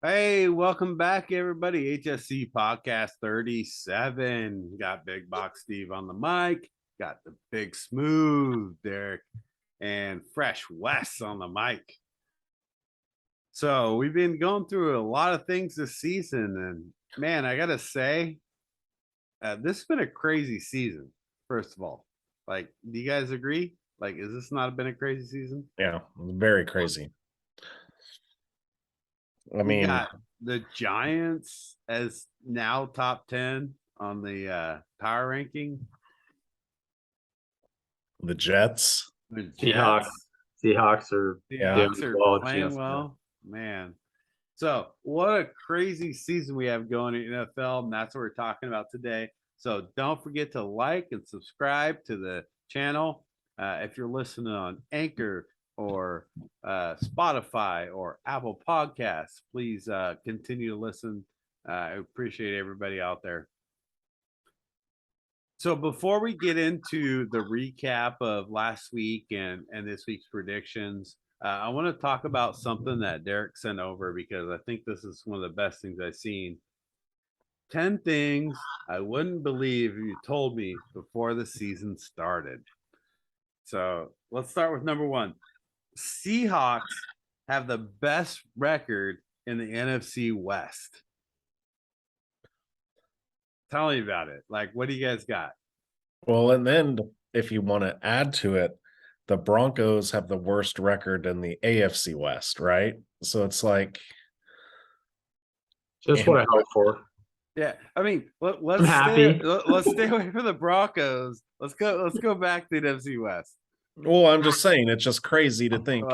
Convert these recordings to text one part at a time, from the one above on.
Hey, welcome back, everybody. HSC Podcast 37. Got Big Box Steve on the mic. Got the big smooth Derek and Fresh Wes on the mic. So we've been going through a lot of things this season, and man, I gotta say, this has been a crazy season. First of all, do you guys agree? Is this not been a crazy season? Yeah, very crazy. We got the Giants as now top 10 on the power ranking. The Jets. The Seahawks. Seahawks are playing well, man. So what a crazy season we have going in NFL, and that's what we're talking about today. So don't forget to like and subscribe to the channel. If you're listening on Anchor or Spotify or Apple Podcasts, please continue to listen. I appreciate everybody out there. So before we get into the recap of last week and this week's predictions, I want to talk about something that Derek sent over because I think this is one of the best things I've seen. 10 things I wouldn't believe you told me before the season started. So let's start with number one. Seahawks have the best record in the NFC West. Tell me about it. What do you guys got? Well, and then if you want to add to it, the Broncos have the worst record in the AFC West, right? So it's just what I hope for. Yeah, I mean, let's stay away from the Broncos. Let's go back to the NFC West. Well, I'm just saying, it's just crazy to think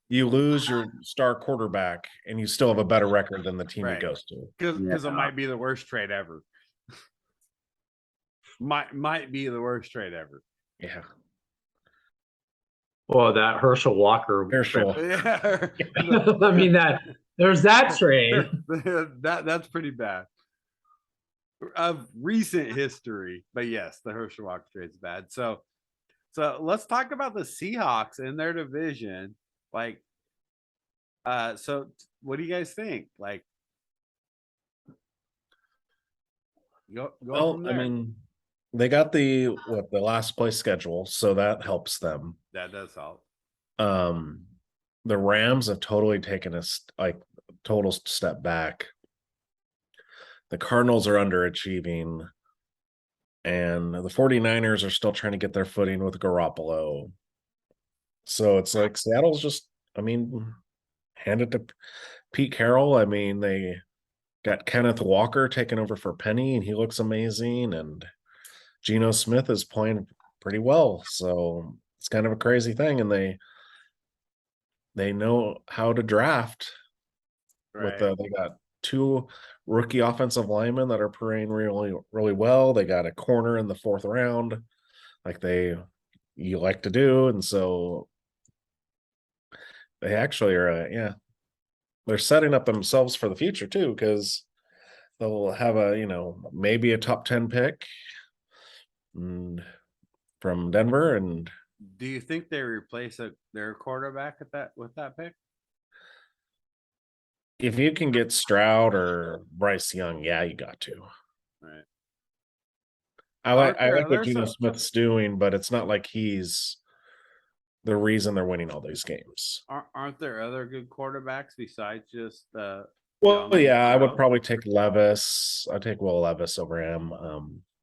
you lose your star quarterback and you still have a better record than the team he goes to. Because it might be the worst trade ever. Might be the worst trade ever. Yeah. Well, that Herschel Walker. Yeah. I mean there's that trade. That's pretty bad. Of recent history, but yes, the Herschel Walker trade is bad. So let's talk about the Seahawks in their division. So what do you guys think? Go from there. I mean, they got the last place schedule, so that helps them. That does help. The Rams have totally taken a total step back. The Cardinals are underachieving, and the 49ers are still trying to get their footing with Garoppolo. So it's Seattle's just, hand it to Pete Carroll. I mean, they got Kenneth Walker taking over for Penny, and he looks amazing, and Geno Smith is playing pretty well. So it's kind of a crazy thing, and they know how to draft. Right. They got 2 rookie offensive linemen that are playing really, really well. They got a corner in the 4th round, you like to do, and so they actually are. They're setting up themselves for the future too, because they'll have maybe a top 10 pick from Denver. And do you think they replace their quarterback with that pick? If you can get Stroud or Bryce Young, yeah, you got to. Right. I like what Geno Smith's doing, but it's not like he's the reason they're winning all these games. Aren't there other good quarterbacks besides just I would probably take Levis. I'd take Will Levis over him.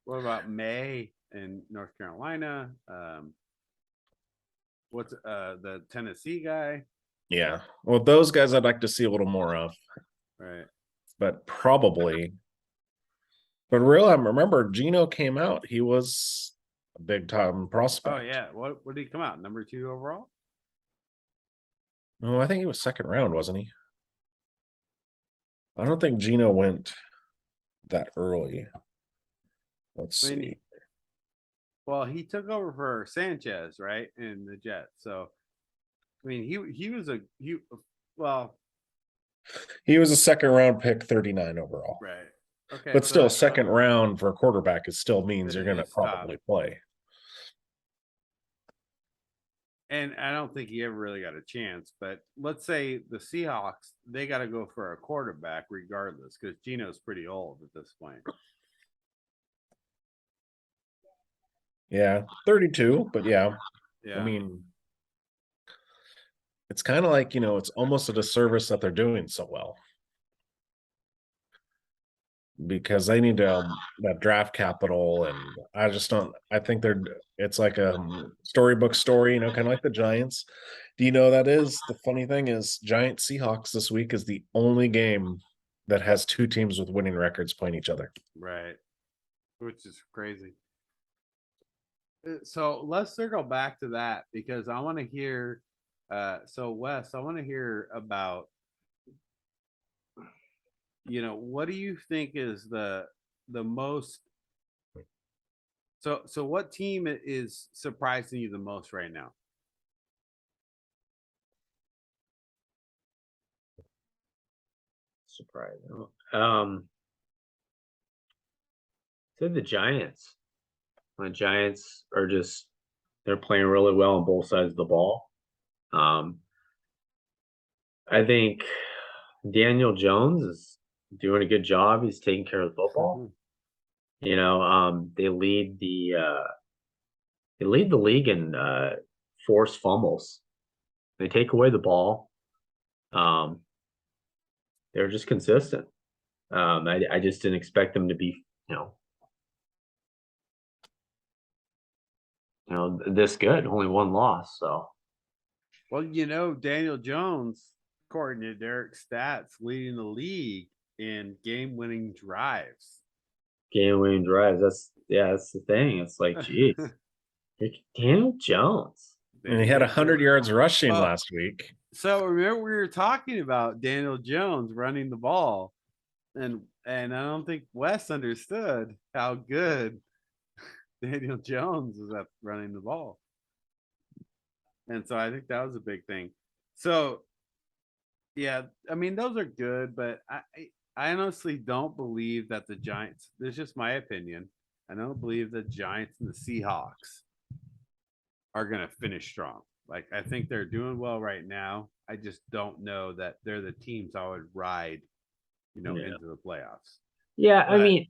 What about May in North Carolina? What's the Tennessee guy? Yeah. Well, those guys I'd like to see a little more of. Right. But really, I remember Geno came out. He was a big time prospect. Oh, yeah. What did he come out? Number 2 overall? No, I think he was 2nd round, wasn't he? I don't think Geno went that early. Let's see. Well, he took over for Sanchez, right, in the Jets. So, he was a 2nd round pick, 39 overall. Right. Okay. But still, 2nd round for a quarterback still means you're going to probably play. And I don't think he ever really got a chance. But let's say the Seahawks, they got to go for a quarterback regardless because Geno's pretty old at this point. Yeah, 32, but yeah. Yeah. I mean, it's kind of like, it's almost a disservice that they're doing so well because they need that draft capital. And I just don't, I think it's like a storybook story, kind of like the Giants. Do you know that is the funny thing is Giants Seahawks this week is the only game that has two teams with winning records playing each other. Right. Which is crazy. So let's circle back to that because I want to hear. So Wes, I want to hear about. What do you think is the most? So what team is surprising you the most right now? Surprising. Said the Giants. The Giants are they're playing really well on both sides of the ball. I think Daniel Jones is doing a good job. He's taking care of the football. They lead the league in forced fumbles. They take away the ball. They're just consistent. I just didn't expect them to be, this good. Only one loss. So, well, Daniel Jones, according to Derek's stats, leading the league in game-winning drives. Game-winning drives. That's the thing. It's like, geez, Daniel Jones. And he had 100 yards rushing last week. So remember we were talking about Daniel Jones running the ball, and I don't think Wes understood how good Daniel Jones is at running the ball. And so I think that was a big thing. So yeah, I mean those are good, but I honestly don't believe that the Giants, this is just my opinion. I don't believe the Giants and the Seahawks are going to finish strong. Like, I think they're doing well right now. I just don't know that they're the teams I would ride, into the playoffs. Yeah, I mean,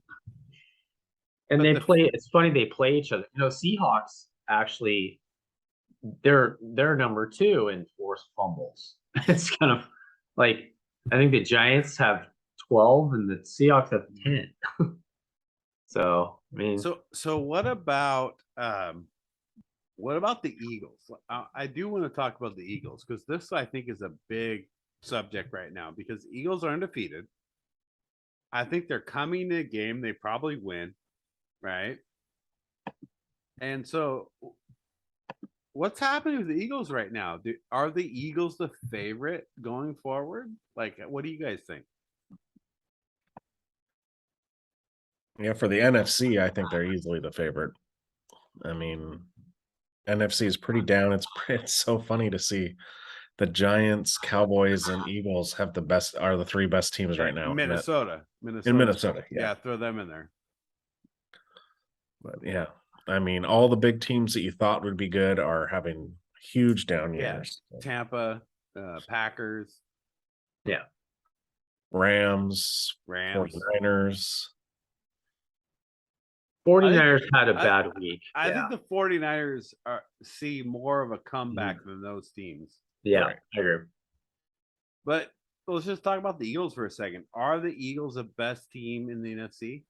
and it's funny they play each other. Seahawks actually, they're number 2 in forced fumbles. It's kind of like, I think the Giants have 12 and the Seahawks have 10. So, I mean. So what about the Eagles? I do want to talk about the Eagles because this, I think, is a big subject right now because the Eagles are undefeated. I think they're coming to a game. They probably win, right? And so what's happening with the Eagles right now? Are the Eagles the favorite going forward? Like, what do you guys think? Yeah, for the NFC, I think they're easily the favorite. I mean, NFC is pretty down. It's so funny to see the Giants, Cowboys, and Eagles are the 3 best teams right now. Minnesota. In Minnesota, yeah, throw them in there. But yeah, I mean, all the big teams that you thought would be good are having huge down years. Tampa, Packers. Yeah. Rams. 49ers. 49ers had a bad week. I think the 49ers see more of a comeback than those teams. Yeah, right. I agree. But let's just talk about the Eagles for a second. Are the Eagles the best team in the NFC?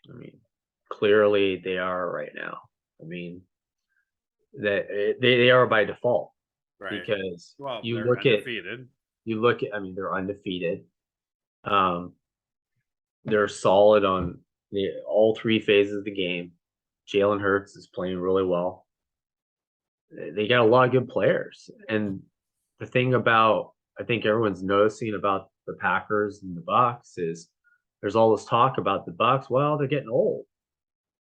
I mean, clearly they are right now. I mean, they are by default, right? Because you look undefeated. I mean, they're undefeated. They're solid on all 3 phases of the game. Jalen Hurts is playing really well. They got a lot of good players. And the thing about, I think everyone's noticing about the Packers and the Bucs is there's all this talk about the Bucs. Well, they're getting old.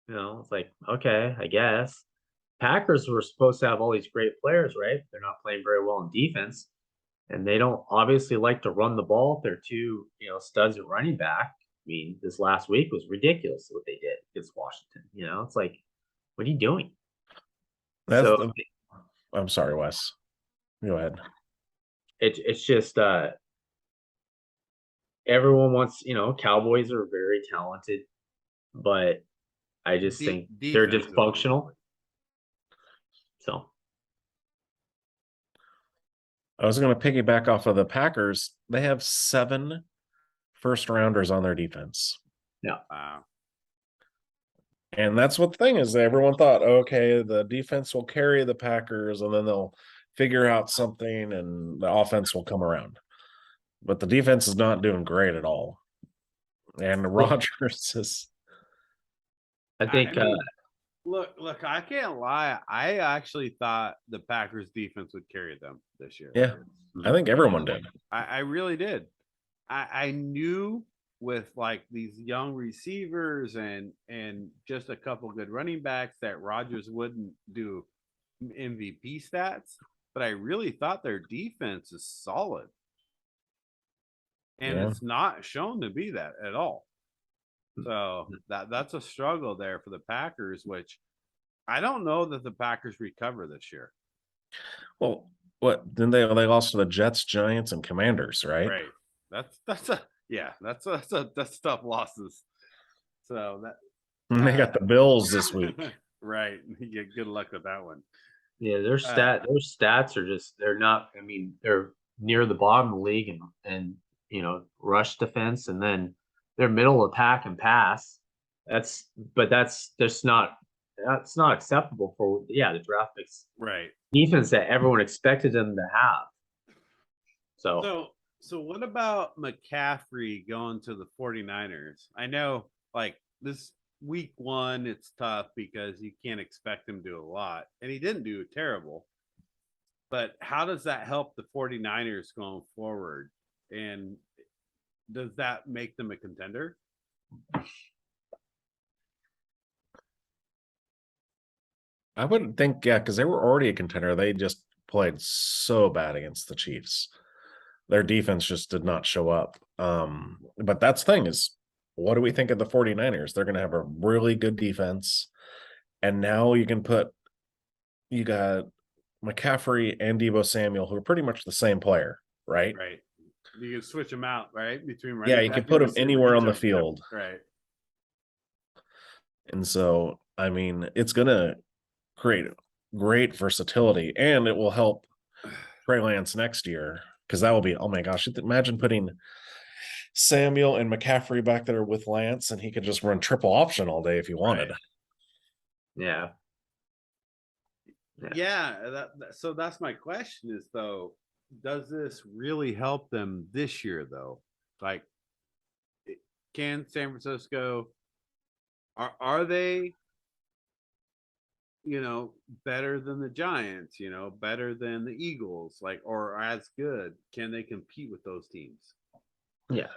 It's like, okay, I guess. Packers were supposed to have all these great players, right? They're not playing very well in defense. And they don't obviously like to run the ball. They're 2, studs at running back. I mean, this last week was ridiculous what they did against Washington. It's like, what are you doing? I'm sorry, Wes. Go ahead. It's just everyone wants, Cowboys are very talented, but I just think they're dysfunctional. So I was going to piggyback off of the Packers. They have 7 first-rounders on their defense. Yeah. Wow. And that's what the thing is. Everyone thought, okay, the defense will carry the Packers, and then they'll figure out something, and the offense will come around. But the defense is not doing great at all. And Rodgers is. I think. Look, I can't lie. I actually thought the Packers defense would carry them this year. Yeah, I think everyone did. I really did. I knew with like these young receivers and just a couple good running backs that Rodgers wouldn't do MVP stats, but I really thought their defense is solid. And it's not shown to be that at all. So that's a struggle there for the Packers, which I don't know that the Packers recover this year. Well, what then they lost to the Jets, Giants, and Commanders, right? Right. That's tough losses. So that and they got the Bills this week. Right. Yeah, good luck with that one. Yeah, their stats are just they're not. I mean, they're near the bottom of the league and rush defense, and then their middle attack and pass. That's not acceptable for the draft picks. Right. Defense that everyone expected them to have. So what about McCaffrey going to the 49ers? I know like this week 1, it's tough because you can't expect him to do a lot, and he didn't do terrible. But how does that help the 49ers going forward? And does that make them a contender? I wouldn't think, because they were already a contender. They just played so bad against the Chiefs. Their defense just did not show up. But that's the thing is, what do we think of the 49ers? They're going to have a really good defense. And now you got McCaffrey and Deebo Samuel, who are pretty much the same player, right? Right. You can switch them out, right? Between you can put them anywhere on the field. Right. And so, I mean, it's going to create great versatility, and it will help Trey Lance next year, because that will be, oh my gosh, imagine putting Samuel and McCaffrey back there with Lance, and he could just run triple option all day if he wanted. Right. Yeah. So that's my question is, though, does this really help them this year, though? Like, can San Francisco, are they, better than the Giants, better than the Eagles, like, or as good? Can they compete with those teams? Yeah.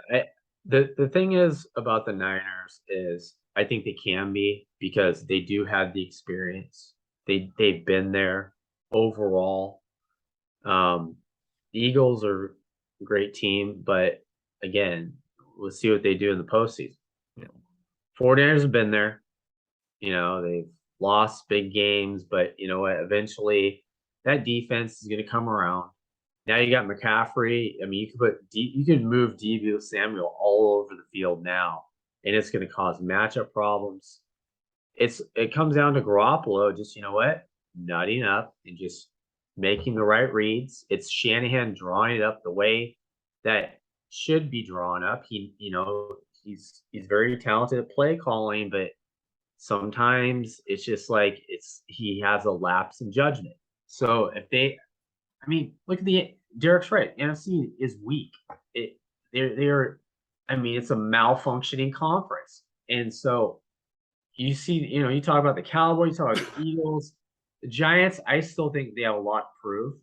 The thing is about the Niners is I think they can be, because they do have the experience. They've been there overall. The Eagles are a great team, but again, we'll see what they do in the postseason. 49ers have been there. They've lost big games, but you know what? Eventually, that defense is going to come around. Now you got McCaffrey. I mean, you can move Deebo Samuel all over the field now, and it's going to cause matchup problems. It comes down to Garoppolo, just nutting up and just making the right reads. It's Shanahan drawing it up the way that should be drawn up. He's very talented at play calling, but sometimes it's just like he has a lapse in judgment. So look at Derek's right. NFC is weak. It's a malfunctioning conference. And so you see, you talk about the Cowboys, you talk about the Eagles, the Giants. I still think they have a lot to prove.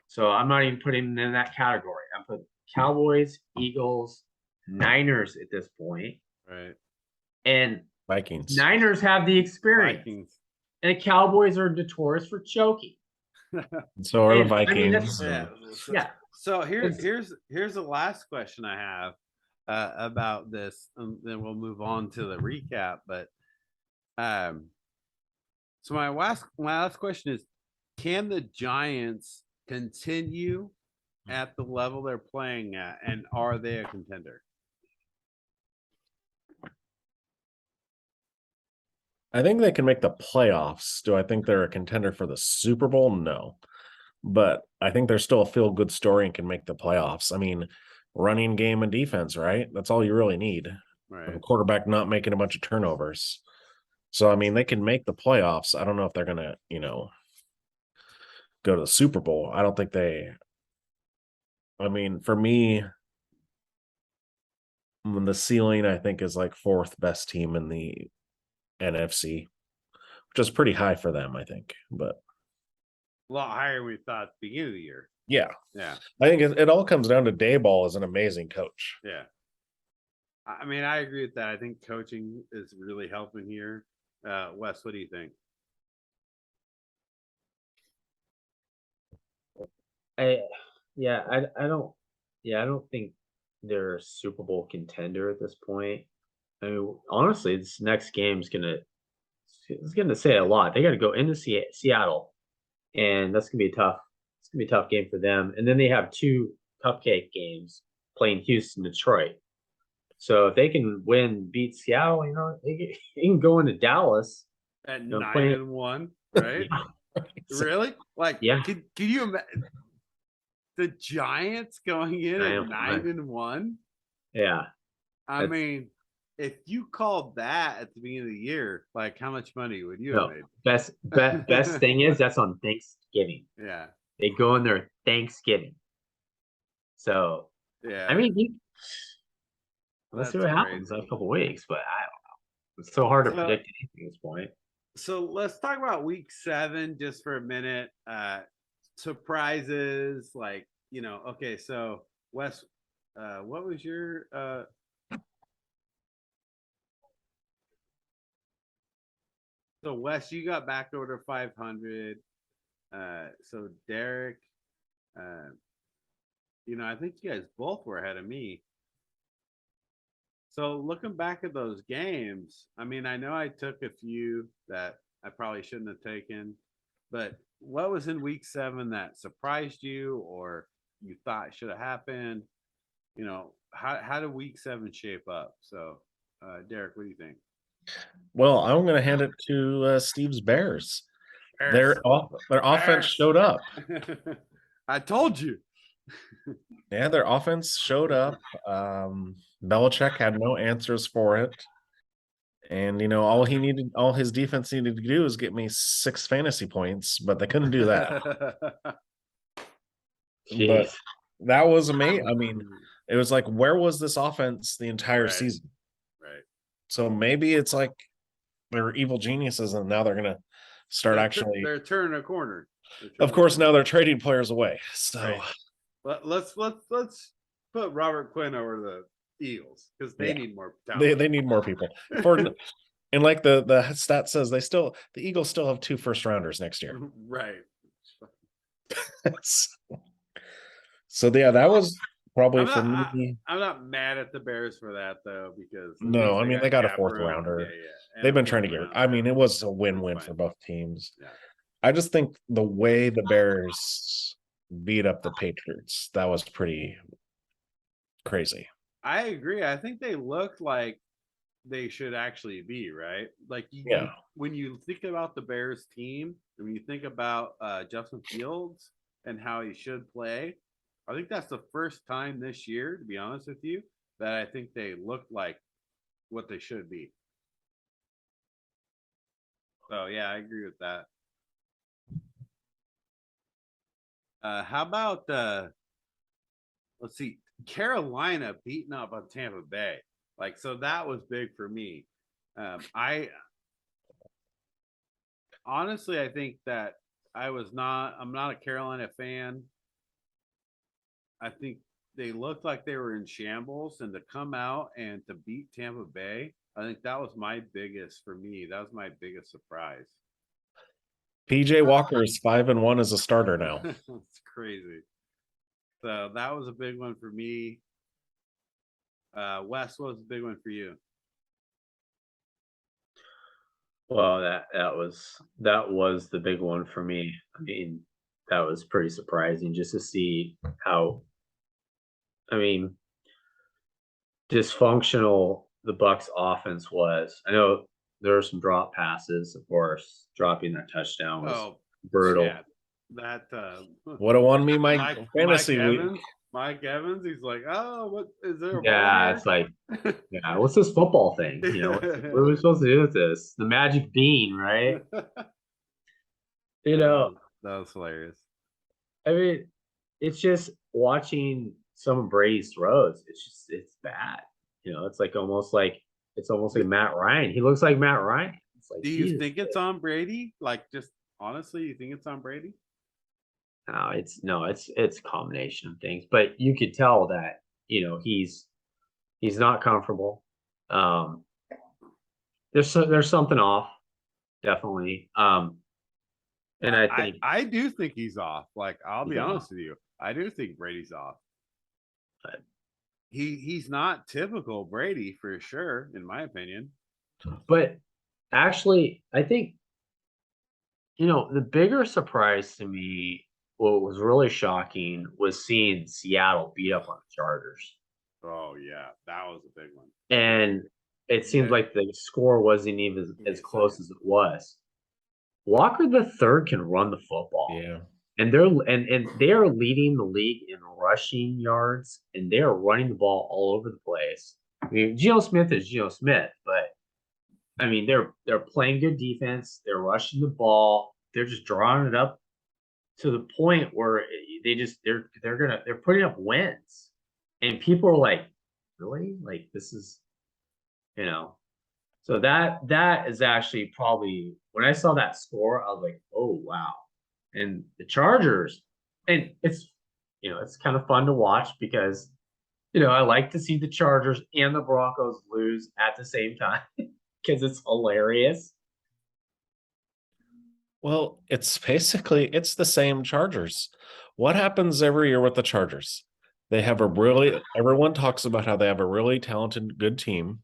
So I'm not even putting them in that category. I'm putting Cowboys, Eagles, Niners at this point. Right. And Vikings. Niners have the experience. Vikings. And the Cowboys are notorious for choking. So are the Vikings. So here's the last question I have about this, and then we'll move on to the recap. But So my last question is, can the Giants continue at the level they're playing at, and are they a contender? I think they can make the playoffs. Do I think they're a contender for the Super Bowl? No. But I think they're still a feel-good story and can make the playoffs. I mean, running game and defense, right? That's all you really need. Right. A quarterback not making a bunch of turnovers. So, I mean, they can make the playoffs. I don't know if they're going to, go to the Super Bowl. I don't think I mean, for me, the ceiling, I think, is like fourth best team in the NFC, which is pretty high for them, I think. But A lot higher than we thought at the beginning of the year. yeah, Yeah. I think it all comes down to Dayball as an amazing coach. Yeah. I mean, I agree with that. I think coaching is really helping here. Wes, what do you think? I don't think they're a Super Bowl contender at this point. I mean, honestly, this next game is gonna say a lot. They got to go into Seattle, and that's gonna be tough. It's gonna be a tough game for them. And then they have two cupcake games playing Houston, Detroit. So if they can beat Seattle, they can go into Dallas At You know, 9-1, right? Really? Like, Yeah. Can you imagine the Giants going in at 9-1? Yeah. I mean, if you called that at the beginning of the year, like, how much money would you have made? Best thing is that's on Thanksgiving. Yeah. They go in there Thanksgiving. So Yeah. I mean, let's see what happens in a couple weeks, but I don't know. It's so hard to predict anything at this point. So let's talk about week 7 just for a minute. Surprises, like, okay, so Wes, what was your so Wes, you got back over 500. So Derek, I think you guys both were ahead of me. So looking back at those games, I mean, I know I took a few that I probably shouldn't have taken, but what was in week 7 that surprised you or you thought should have happened? How did week 7 shape up? So, Derek, what do you think? Well, I'm going to hand it to Steve's Bears. Bears. Their offense showed up. I told you. Yeah, their offense showed up. Belichick had no answers for it. And, all his defense needed to do is get me 6 fantasy points, but they couldn't do that. But that was amazing. I mean, it was like, where was this offense the entire season? Right. So maybe it's like they're evil geniuses and now they're going to start they're turning a corner. Of course, now they're trading players away. So let's put Robert Quinn over the Eagles because they need more talent. They need more people. And like the stat says, the Eagles still have 2 first rounders next year. Right. So yeah, that was probably for me. I'm not mad at the Bears for that though, because no, I mean they got a 4th rounder. Yeah. They've been trying to get. I mean, it was a win-win for both teams. Yeah. I just think the way the Bears beat up the Patriots, that was pretty crazy. I agree. I think they looked like they should actually be, right? Like, when you think about the Bears team, and when you think about Justin Fields and how he should play, I think that's the first time this year, to be honest with you, that I think they looked like what they should be. So, yeah, I agree with that. How about let's see, Carolina beating up on Tampa Bay? Like, so that was big for me. I honestly, I think that I'm not a Carolina fan. I think they looked like they were in shambles, and to come out and to beat Tampa Bay, I think that was my biggest surprise. PJ Walker is 5-1 as a starter now. It's crazy. So that was a big one for me. Wes, what was a big one for you? Well, that was the big one for me. I mean, that was pretty surprising just to see how, I mean, dysfunctional the Bucks offense was. I know there were some drop passes, of course. Dropping that touchdown was Oh, brutal. yeah. That Would have won me my Mike fantasy week. Evans. Mike Evans, he's like, oh, what is there a ball Yeah, here? it's like, yeah, what's this football thing? You know, what are we supposed to do with this? The magic bean, right? You know, that was hilarious. I mean, it's just watching some of Brady's throws. It's bad. You know, it's almost like Matt Ryan. He looks like Matt Ryan. It's like, Do you Jesus. think it's on Brady? Like, just honestly, you think it's on Brady? No, it's a combination of things. But you could tell that, you know, he's not comfortable. There's something off, definitely. And I think I do think he's off. Like, I'll be he's honest off. with you. I do think Brady's off. But He's not typical Brady for sure, in my opinion. But actually, I think, you know, the bigger surprise to me, what was really shocking, was seeing Seattle beat up on the Chargers. Oh yeah, that was a big one. And it seems like the score wasn't even as close as it was. Walker the third can run the football. Yeah. And they are leading the league in rushing yards, and they are running the ball all over the place. I mean, Geno Smith is Geno Smith, but I mean they're playing good defense. They're rushing the ball. They're just drawing it up to the point where they're putting up wins, and people are like, really? Like, this is, you know. So that is actually probably, when I saw that score, I was like, oh wow. And the Chargers, and it's, you know, it's kind of fun to watch because, you know, I like to see the Chargers and the Broncos lose at the same time because it's hilarious. Well, it's the same Chargers. What happens every year with the Chargers? They have everyone talks about how they have a really talented, good team,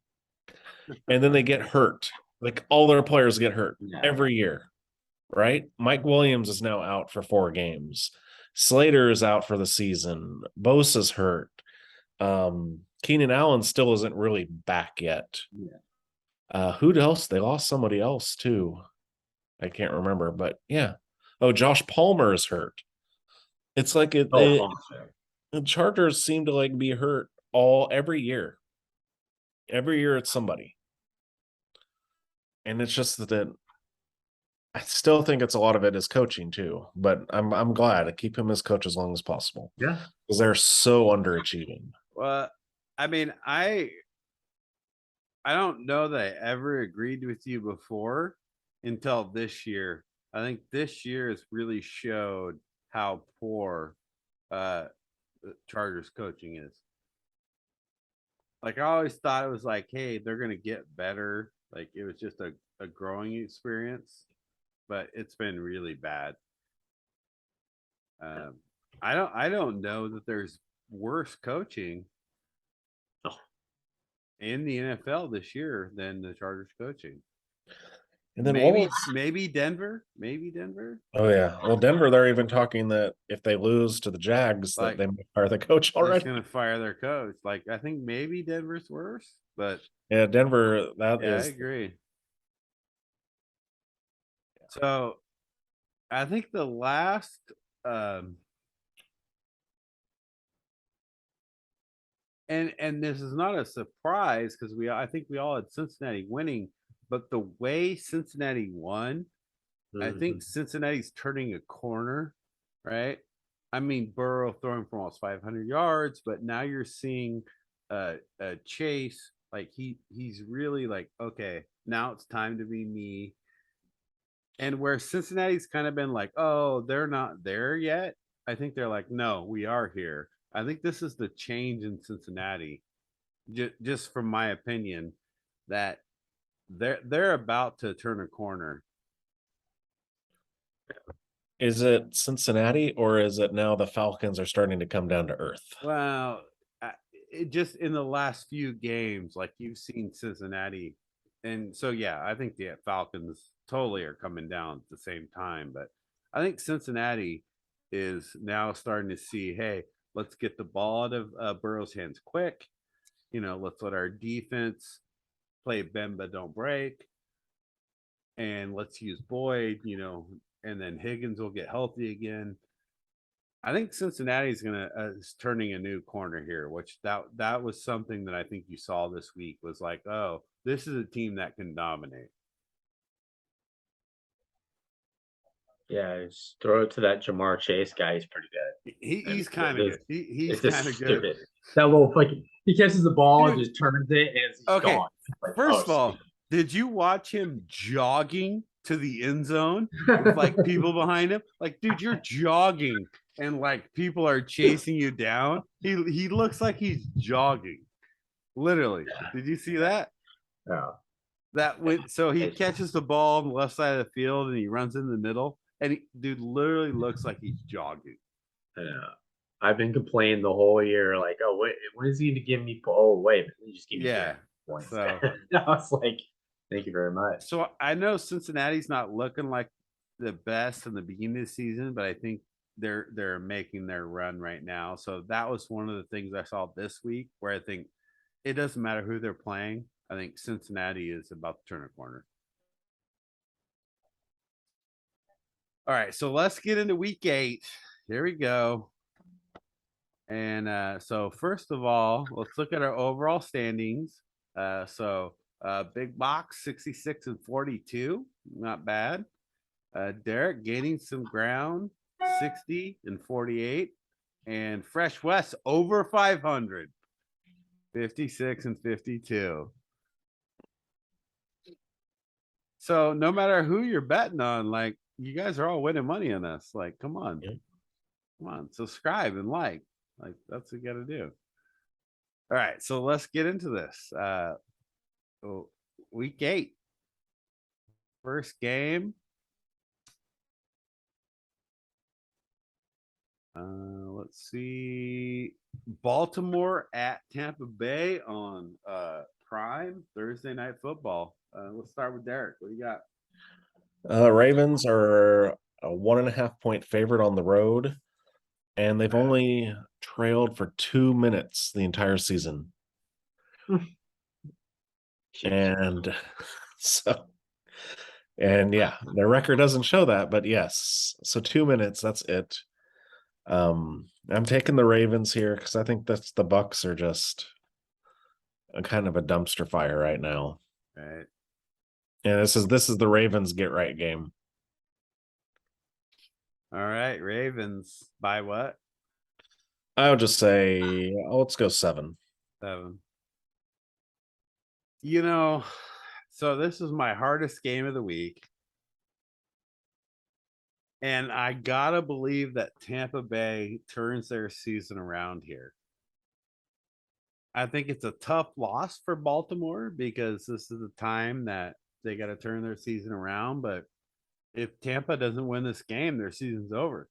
and then they get hurt. Like, all their players get hurt every year, right? Mike Williams is now out for 4 games. Slater is out for the season. Bosa's hurt. Keenan Allen still isn't really back yet. Yeah. Who else? They lost somebody else too. I can't remember, but yeah. Oh, Josh Palmer is hurt. It's like the Chargers seem to like be hurt every year. Every year it's somebody. And it's just that I still think it's a lot of it is coaching too, but I'm glad to keep him as coach as long as possible. Yeah. Because they're so underachieving. Well, I mean, I don't know that I ever agreed with you before until this year. I think this year has really showed how poor the Chargers coaching is. Like, I always thought it was like, hey, they're gonna get better. Like, it was just a growing experience, but it's been really bad. I don't know that there's worse coaching in the NFL this year than the Chargers coaching. And then maybe Denver. Oh yeah. Well, Denver, they're even talking that if they lose to the Jags, that they might fire the coach already. They're going to fire their coach. Like, I think maybe Denver's worse, but yeah, Denver. I agree. So, I think the last. And this is not a surprise because I think we all had Cincinnati winning, but the way Cincinnati won, I think Cincinnati's turning a corner, right? I mean, Burrow throwing for almost 500 yards, but now you're seeing Chase, like he's really like, okay, now it's time to be me. And where Cincinnati's kind of been like, oh, they're not there yet. I think they're like, no, we are here. I think this is the change in Cincinnati, just from my opinion, that they're about to turn a corner. Is it Cincinnati, or is it now the Falcons are starting to come down to earth? Well, it just in the last few games, like you've seen Cincinnati And so, yeah, I think the Falcons totally are coming down at the same time. But I think Cincinnati is now starting to see, hey, let's get the ball out of Burrow's hands quick. Let's let our defense play bend but don't break. And let's use Boyd, and then Higgins will get healthy again. I think Cincinnati is turning a new corner here, which that was something that I think you saw this week was like, oh, this is a team that can dominate. Yeah, just throw it to that Jamar Chase guy. He's pretty good. He's kind of good. He's kind of good. That little fucking he catches the ball and just turns it and it's okay. gone. Like, first of all, did you watch him jogging to the end zone with like people behind him? Like, dude, you're jogging and like people are chasing you down. He looks like he's jogging. Literally. Yeah. Did you see that? Yeah. That went so he catches the ball on the left side of the field and he runs in the middle. And dude literally looks like he's jogging. Yeah. I've been complaining the whole year, like, oh, wait, when is he going to give me? Oh, wait, he just give me points. So I was like, thank you very much. So I know Cincinnati's not looking like the best in the beginning of the season, but I think they're making their run right now. So that was one of the things I saw this week where I think it doesn't matter who they're playing. I think Cincinnati is about to turn a corner. All right, so let's get into week 8. Here we go. And so first of all, let's look at our overall standings. Big box 66-42, not bad. Derek gaining some ground, 60-48, and Fresh West over 500, 56-52. So no matter who you're betting on, like you guys are all winning money on this. Like, come on, come on, subscribe and like that's what you got to do. All right, so let's get into this. Week 8, first game. Let's see, Baltimore at Tampa Bay on Prime Thursday Night Football. Let's start with Derek. What do you got? Ravens are a 1.5 point favorite on the road, and they've only trailed for 2 minutes the entire season. And so, and yeah, their record doesn't show that, but yes. So 2 minutes, that's it. I'm taking the Ravens here because I think that's the Bucks are just a kind of a dumpster fire right now. Right. And this is the Ravens get right game. All right, Ravens by what? I would just say, let's go 7. 7. So this is my hardest game of the week. And I gotta believe that Tampa Bay turns their season around here. I think it's a tough loss for Baltimore because this is the time that they got to turn their season around. But if Tampa doesn't win this game, their season's over.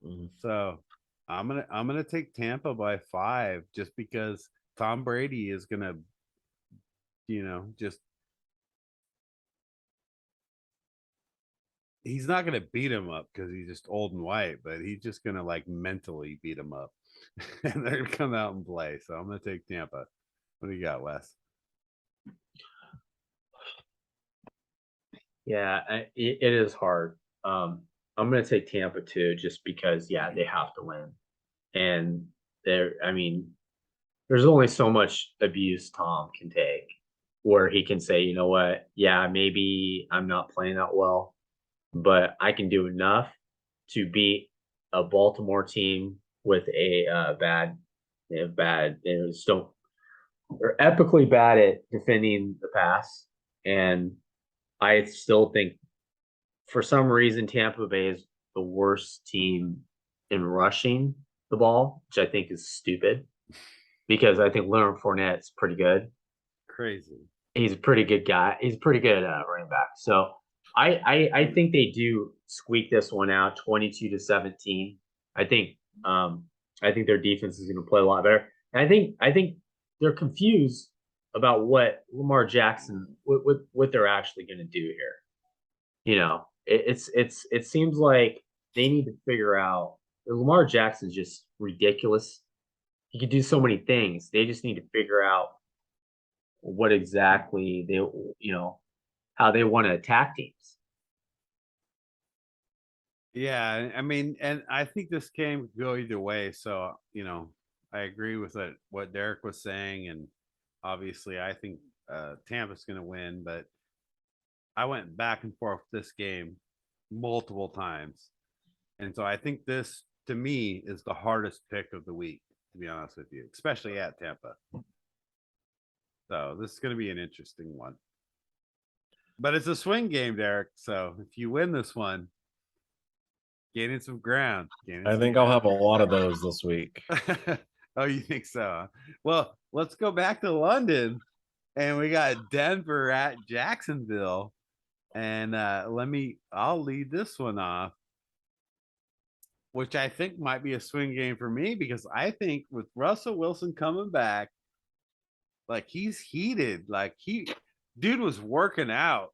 Mm-hmm. So I'm gonna take Tampa by 5 just because Tom Brady is gonna, just he's not gonna beat him up because he's just old and white, but he's just gonna like mentally beat him up, and they're gonna come out and play. So I'm gonna take Tampa. What do you got, Wes? Yeah, it is hard. I'm going to take Tampa too, just because, they have to win. And there's only so much abuse Tom can take where he can say, you know what? Yeah, maybe I'm not playing that well, but I can do enough to beat a Baltimore team with a bad, they're epically bad at defending the pass. And I still think for some reason Tampa Bay is the worst team in rushing the ball, which I think is stupid because I think Leonard Fournette's pretty good. Crazy. He's a pretty good guy. He's pretty good running back. So I think they do squeak this one out 22-17. I think their defense is going to play a lot better. And I think they're confused about what Lamar Jackson, what they're actually going to do here. You know, it seems like they need to figure out. Lamar Jackson's just ridiculous. He could do so many things. They just need to figure out what exactly they, how they want to attack teams. Yeah, I mean, and I think this game could go either way. So, I agree with what Derek was saying, and obviously, I think Tampa's going to win. But I went back and forth this game multiple times, and so I think this, to me, is the hardest pick of the week. To be honest with you, especially at Tampa. So this is going to be an interesting one. But it's a swing game, Derek. So if you win this one, gaining some ground. I think I'll have a lot of those this week. Oh, you think so? Well, let's go back to London, and we got Denver at Jacksonville. And I'll lead this one off, which I think might be a swing game for me, because I think with Russell Wilson coming back, like, he's heated. Like, dude was working out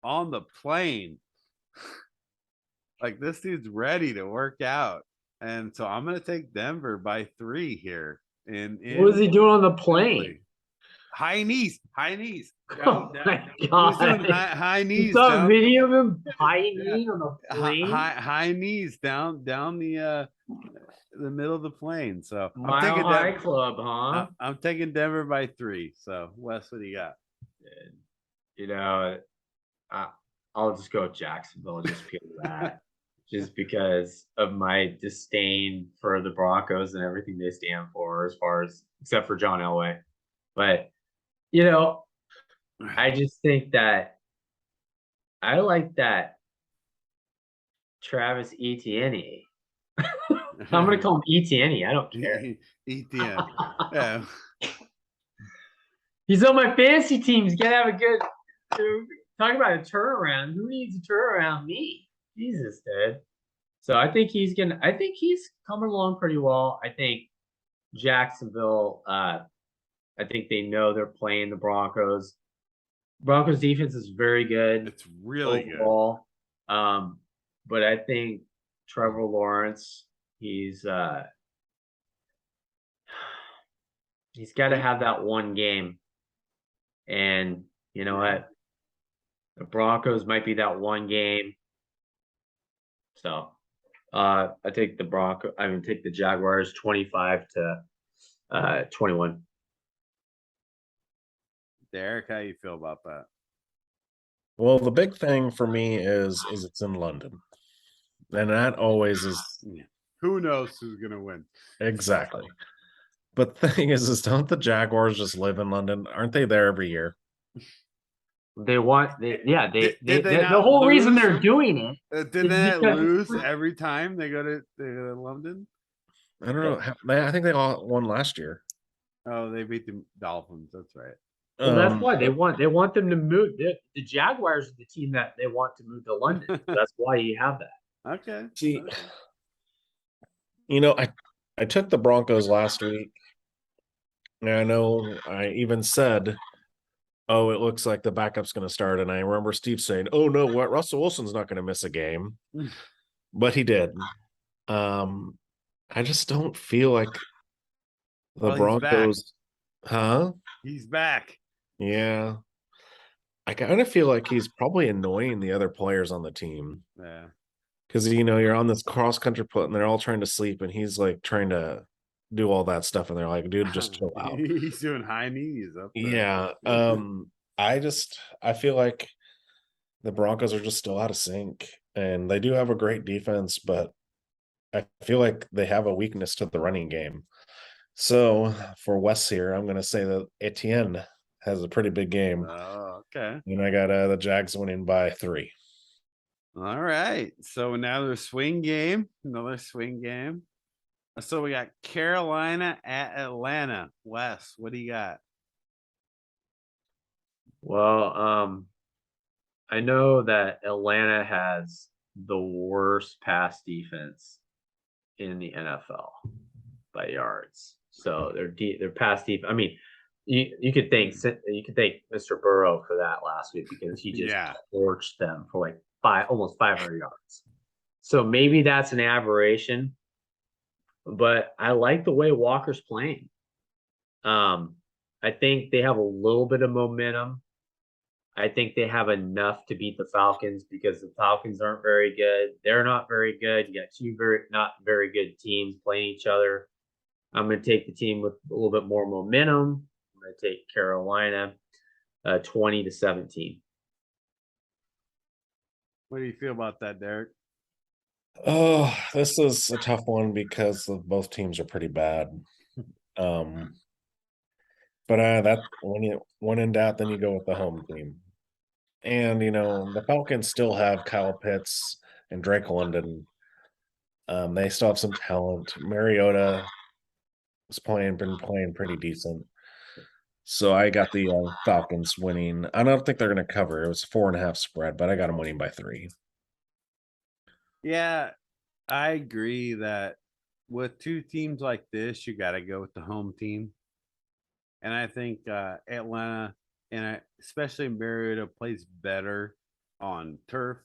on the plane. Like, this dude's ready to work out. And so I'm going to take Denver by 3 here. What was he doing on the plane? High knees. Oh my God. He was doing high knees. You saw a video of him high knee on the plane? High knees down the middle of the plane. So I'm taking High Club, huh? I'm taking Denver by 3. So Wes, what do you got? I'll just go with Jacksonville and just peel that. Just because of my disdain for the Broncos and everything they stand for, except for John Elway. But, I just think that I like that Travis Etienne. I'm going to call him Etienne. I don't care. Etienne. Yeah. He's on my fantasy team. He's got to have a good – talk about a turnaround. Who needs a turnaround? Me. Jesus, dude. So I think he's coming along pretty well. I think Jacksonville, I think they know they're playing the Broncos. Broncos defense is very good. It's really overall. Good. But I think Trevor Lawrence, he's got to have that one game. And you know what? The Broncos might be that one game. So I take take the Jaguars 25-21. Derek, how you feel about that? Well, the big thing for me is it's in London. And that always is. Who knows who's going to win? Exactly. But the thing is don't the Jaguars just live in London? Aren't they there every year? The whole reason they're doing it. Did they lose every time they go to London? I don't know. I think they all won last year. Oh, they beat the Dolphins. That's right. Well, that's why they want them to move. The Jaguars are the team that they want to move to London. That's why you have that. Okay. See, I took the Broncos last week. And I know I even said, oh, it looks like the backup's going to start. And I remember Steve saying, oh, no, what? Russell Wilson's not going to miss a game. But he did. I just don't feel like the Broncos. Huh? He's back. Yeah. I kind of feel like he's probably annoying the other players on the team. Yeah. Because, you're on this cross-country put and they're all trying to sleep and he's like trying to do all that stuff. And they're like, dude, just chill out. He's doing high knees up there. Yeah. I feel like the Broncos are just still out of sync and they do have a great defense, but I feel like they have a weakness to the running game. So for Wes here, I'm going to say that Etienne has a pretty big game. Oh, okay. And I got the Jags winning by 3. All right. So now there's another swing game. So we got Carolina at Atlanta. Wes, what do you got? Well, I know that Atlanta has the worst pass defense in the NFL by yards. So their pass defense. I mean, you could thank Mr. Burrow for that last week because he just Yeah. torched them for like almost 500 yards. So maybe that's an aberration, but I like the way Walker's playing. I think they have a little bit of momentum. I think they have enough to beat the Falcons because the Falcons aren't very good. They're not very good. You got two not very good teams playing each other. I'm going to take the team with a little bit more momentum. I'm going to take Carolina 20-17. What do you feel about that, Derek? Oh, this is a tough one because both teams are pretty bad. But that when in doubt, then you go with the home team. And the Falcons still have Kyle Pitts and Drake London. They still have some talent. Mariota has been playing pretty decent. So I got the Falcons winning. I don't think they're going to cover. It was a 4.5 spread, but I got them winning by 3. Yeah, I agree that with two teams like this, you got to go with the home team. And I think Atlanta and especially Mariota plays better on turf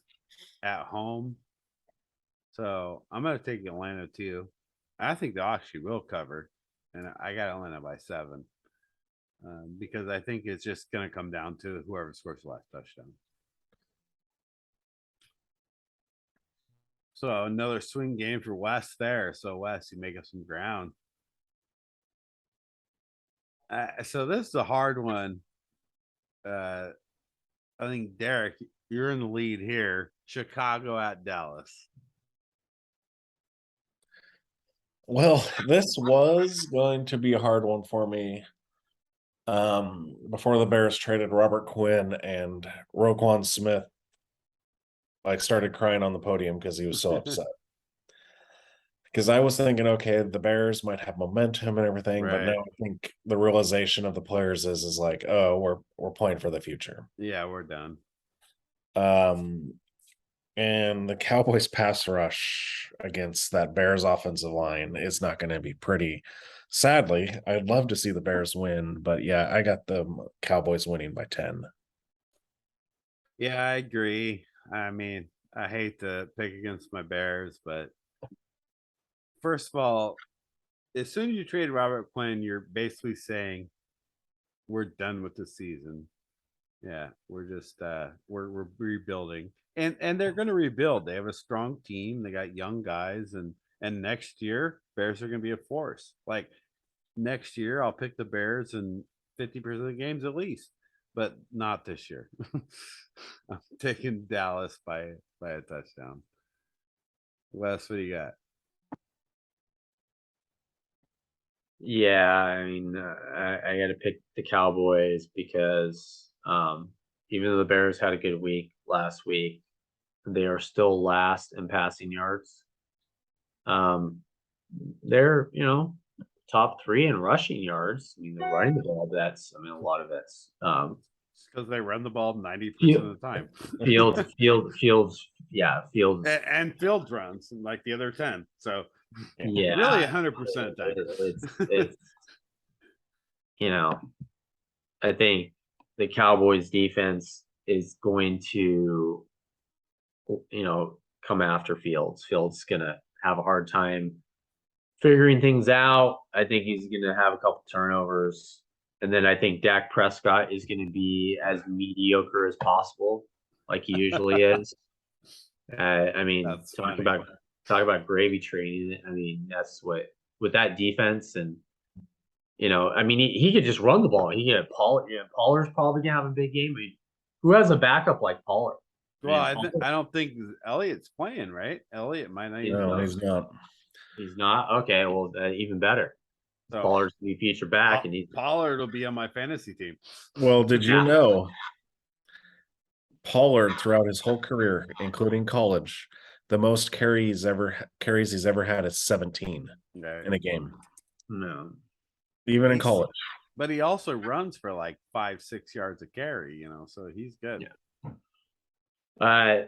at home. So I'm going to take Atlanta too. I think they actually will cover. And I got Atlanta by 7 because I think it's just going to come down to whoever scores the last touchdown. So another swing game for Wes there. So Wes, you make up some ground. So this is a hard one. I think Derek, you're in the lead here. Chicago at Dallas. Well, this was going to be a hard one for me. Before the Bears traded Robert Quinn and Roquan Smith, started crying on the podium because he was so upset. Because I was thinking, okay, the Bears might have momentum and everything, Right. but now I think the realization of the players is like, oh, we're playing for the future. Yeah, we're done. And the Cowboys pass rush against that Bears offensive line is not going to be pretty. Sadly, I'd love to see the Bears win, but yeah, I got the Cowboys winning by 10. Yeah, I agree. I mean, I hate to pick against my Bears, but first of all, as soon as you trade Robert Quinn, you're basically saying we're done with the season. Yeah, we're just we're rebuilding. And they're going to rebuild. They have a strong team. They got young guys and next year Bears are going to be a force. Like next year I'll pick the Bears in 50% of the games at least, but not this year. I'm taking Dallas by a touchdown. Wes, what do you got? Yeah, I mean, I got to pick the Cowboys because even though the Bears had a good week last week, they are still last in passing yards. They're top 3 in rushing yards. I mean, they're running the ball. That's a lot of it's because they run the ball 90% of the time. Fields, and Fields runs like the other 10. So yeah, really 100% of the time. It's I think the Cowboys defense is going to come after Fields. Fields gonna have a hard time figuring things out. I think he's gonna have a couple turnovers. And then I think Dak Prescott is going to be as mediocre as possible, like he usually is. I mean, talk about gravy train. I mean, that's what with that defense, and I mean, he could just run the ball. He could Pollard. Yeah, Pollard's probably gonna have a big game. I mean, who has a backup like Pollard? Well, I don't think Elliott's playing, right? Elliott might not even. No, he's not. He's not. Okay, well, even better. So Pollard's to be featured back, and Pollard will be on my fantasy team. Well, did you know Pollard throughout his whole career, including college, the most carries he's ever had is 17 in a game. No, even in college. But he also runs for like 5-6 yards a carry, so he's good. Yeah.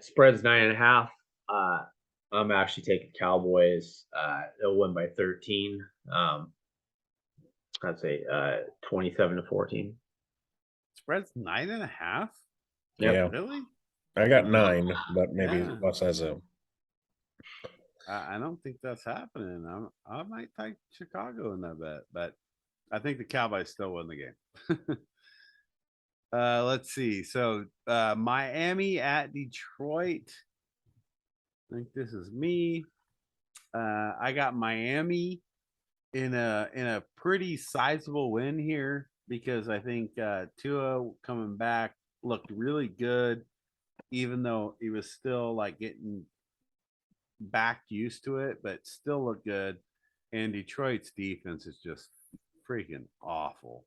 Spread's 9.5. I'm actually taking Cowboys. They'll win by 13. I'd say 27-14. Spread's 9.5. Yep. Yeah. Really? I got 9, but maybe Yeah. Wes has a. I don't think that's happening. I might take Chicago in that bet, but I think the Cowboys still win the game. Let's see. So Miami at Detroit. I think this is me. I got Miami in a pretty sizable win here because I think Tua coming back looked really good, even though he was still like getting back used to it, but still looked good. And Detroit's defense is just freaking awful.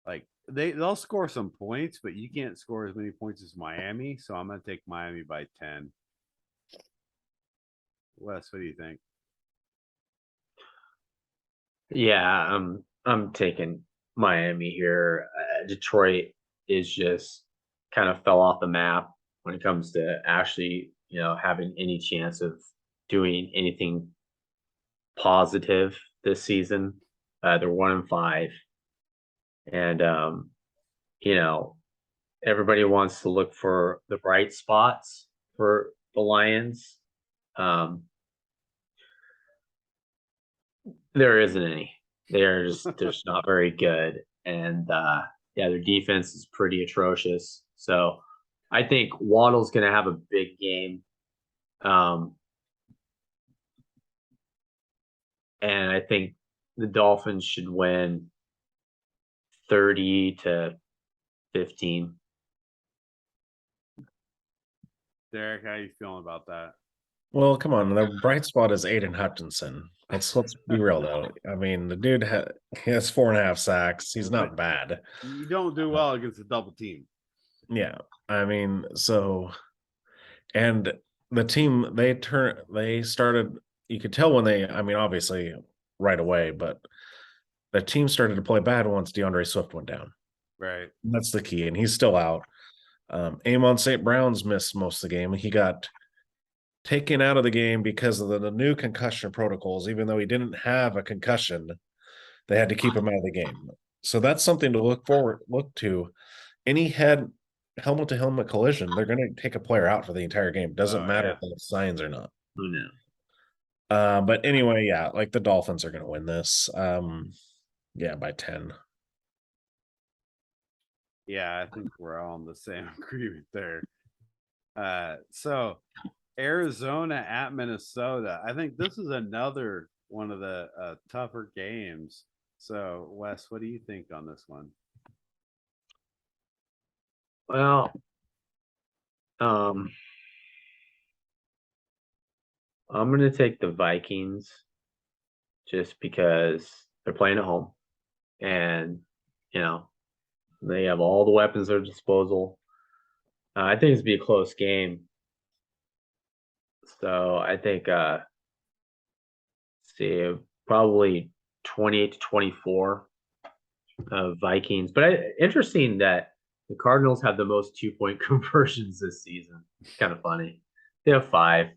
Like they'll score some points, but you can't score as many points as Miami. So I'm gonna take Miami by 10. Wes, what do you think? Yeah, I'm taking Miami here. Detroit is just kind of fell off the map when it comes to actually, having any chance of doing anything positive this season. They're 1-5, and everybody wants to look for the bright spots for the Lions. There isn't any. They're just not very good, and their defense is pretty atrocious. So I think Waddle's going to have a big game, and I think the Dolphins should win 30-15. Derek, how you feeling about that? Well, come on. The bright spot is Aiden Hutchinson. Let's be real though. I mean, the dude he has 4.5 sacks. He's not bad. You don't do well against a double team. Yeah, I mean, so, and the team they started. You could tell when I mean, obviously right away, but the team started to play bad once DeAndre Swift went down. Right. That's the key, and he's still out. Amon St. Brown's missed most of the game. He got taken out of the game because of the new concussion protocols. Even though he didn't have a concussion, they had to keep him out of the game. So that's something to look to. Any helmet to helmet collision, they're going to take a player out for the entire game. Doesn't matter if it's signs or not. Who knows? But anyway, yeah, like the Dolphins are going to win this. By 10. Yeah, I think we're all in the same agreement there. So Arizona at Minnesota. I think this is another one of the tougher games. So, Wes, what do you think on this one? Well, I'm going to take the Vikings just because they're playing at home, and they have all the weapons at their disposal. I think it's be a close game. So I think probably 28-24 Vikings. But interesting that the Cardinals have the most 2-point conversions this season. It's kind of funny. They have 5.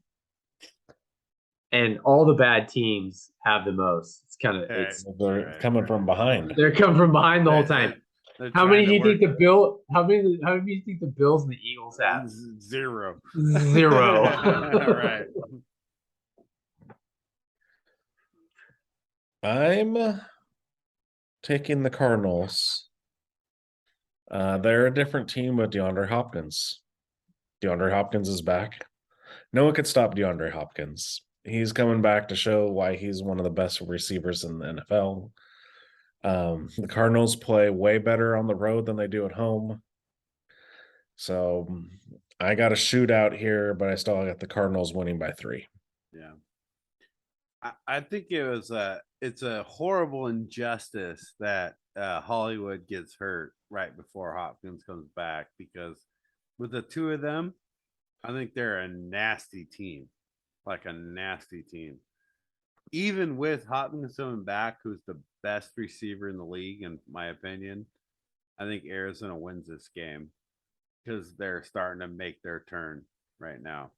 And all the bad teams have the most. It's kind of they're coming from behind. They're coming from behind the whole time. How many do you think the Bills? How many do you think the Bills and the Eagles have? 0. 0. All right. I'm taking the Cardinals. They're a different team with DeAndre Hopkins. DeAndre Hopkins is back. No one could stop DeAndre Hopkins. He's coming back to show why he's one of the best receivers in the NFL. The Cardinals play way better on the road than they do at home. So I got a shootout here, but I still got the Cardinals winning by 3. Yeah. I think it's a horrible injustice that Hollywood gets hurt right before Hopkins comes back, because with the two of them, I think they're a nasty team, like a nasty team. Even with Hopkins coming back, who's the best receiver in the league, in my opinion, I think Arizona wins this game because they're starting to make their turn right now.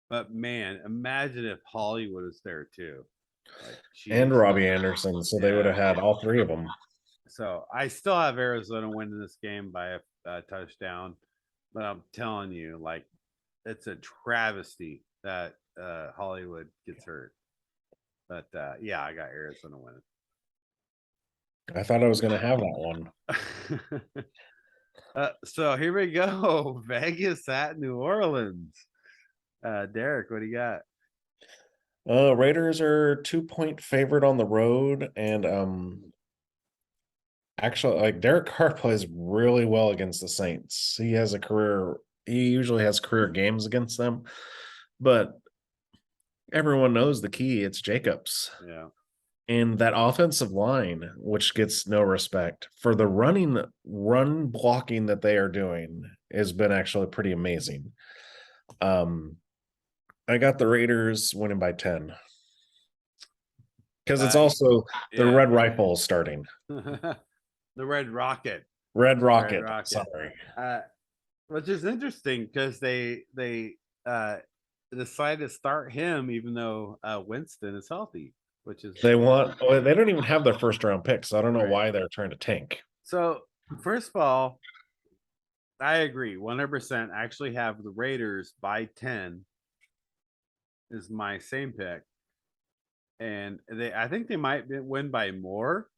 But man, imagine if Hollywood is there too. Like, And jeez. Robbie Anderson, so they would have had all three of them. So I still have Arizona winning this game by a touchdown, but I'm telling you, like, it's a travesty that Hollywood gets hurt. But yeah, I got Arizona winning. I thought I was going to have that one. So here we go. Vegas at New Orleans. Derek, what do you got? Raiders are 2-point favorite on the road, and actually, like, Derek Carr plays really well against the Saints. He usually has career games against them, but everyone knows the key. It's Jacobs. Yeah. And that offensive line, which gets no respect for the run blocking that they are doing, has been actually pretty amazing. I got the Raiders winning by 10 because it's also the Red Rifle starting. The Red Rocket. Red Rocket. Sorry. Which is interesting because they decided to start him even though Winston is healthy, which is they don't even have their first round pick, so I don't know why they're trying to tank. So first of all, I agree 100%. I actually have the Raiders by 10 is my same pick, and I think they might win by more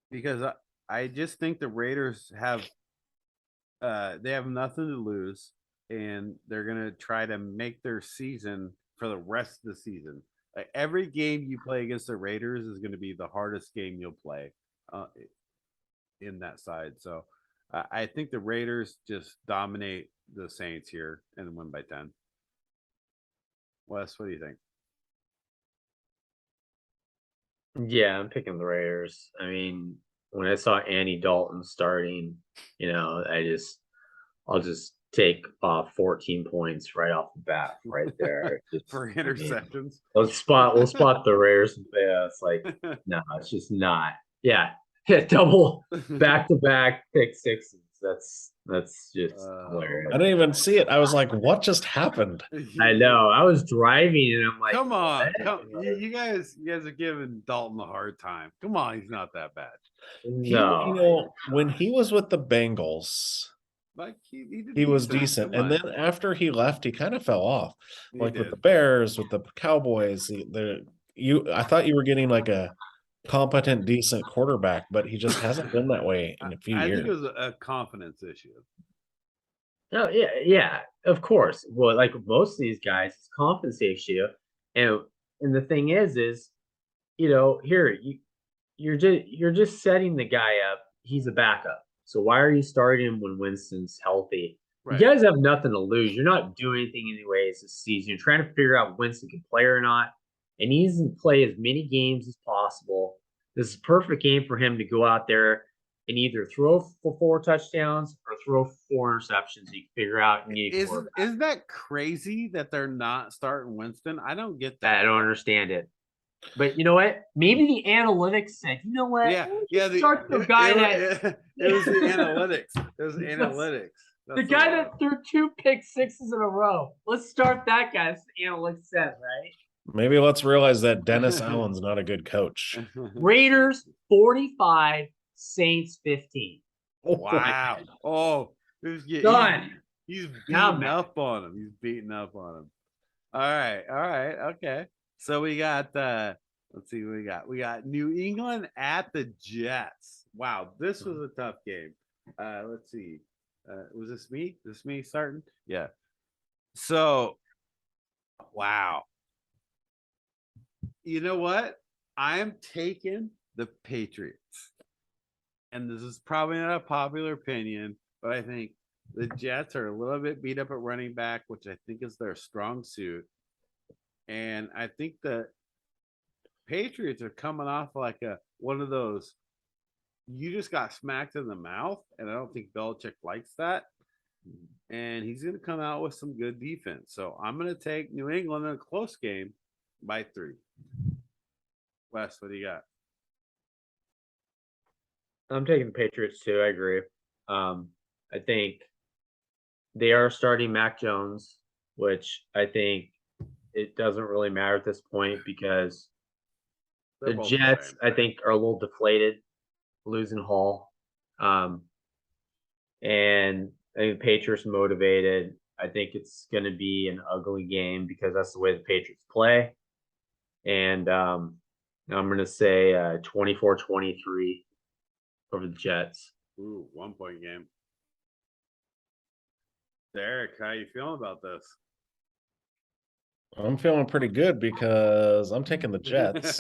because I just think the Raiders have they have nothing to lose, and they're gonna try to make their season for the rest of the season. Like, every game you play against the Raiders is going to be the hardest game you'll play in that side. So I think the Raiders just dominate the Saints here and win by 10. Wes, what do you think? Yeah, I'm picking the Raiders. I mean, when I saw Andy Dalton starting, I'll just take 14 points right off the bat, right there. For interceptions. We'll spot the Raiders. Yeah, it's like, no, it's just not. Yeah, double back-to-back pick sixes. That's just hilarious. I didn't even see it. I was like, what just happened? I know. I was driving and I'm like, come on. You guys are giving Dalton a hard time. Come on, he's not that bad. No. When he was with the Bengals, like he was decent. And then after he left, he kind of fell off. With the Bears, with the Cowboys, I thought you were getting like a competent, decent quarterback, but he just hasn't been that way in a few years. I think it was a confidence issue. Oh, yeah, of course. Well, like most of these guys, it's confidence issue. And the thing is, here you're just setting the guy up. He's a backup. So why are you starting him when Winston's healthy? Right. You guys have nothing to lose. You're not doing anything anyways this season. You're trying to figure out if Winston can play or not. And he needs to play as many games as possible. This is a perfect game for him to go out there and either throw for 4 touchdowns or throw 4 interceptions. You can figure out. Isn't that crazy that they're not starting Winston? I don't get that. I don't understand it. But you know what? Maybe the analytics said, you know what? Start the guy it was the analytics. It was analytics. That's the guy that threw 2 pick sixes in a row. Let's start that guy. That's what the analytics said, right? Maybe let's realize that Dennis Allen's not a good coach. Raiders 45, Saints 15. Wow. Oh, done. He's beating up on him. All right. Okay. So we got let's see what we got. We got New England at the Jets. Wow, this was a tough game. Let's see. Was this me? Is this me starting? Yeah. So wow. You know what? I am taking the Patriots. And this is probably not a popular opinion, but I think the Jets are a little bit beat up at running back, which I think is their strong suit. And I think the Patriots are coming off like one of those, you just got smacked in the mouth, and I don't think Belichick likes that. And he's going to come out with some good defense. So I'm going to take New England in a close game by 3. Wes, what do you got? I'm taking the Patriots too. I agree. I think they are starting Mac Jones, which I think it doesn't really matter at this point because The Jets, I think, are a little deflated, losing Hall. And I think the Patriots motivated. I think it's going to be an ugly game because that's the way the Patriots play. And I'm going to say 24-23 over the Jets. Ooh, 1-point game. Derek, how you feeling about this? I'm feeling pretty good because I'm taking the Jets.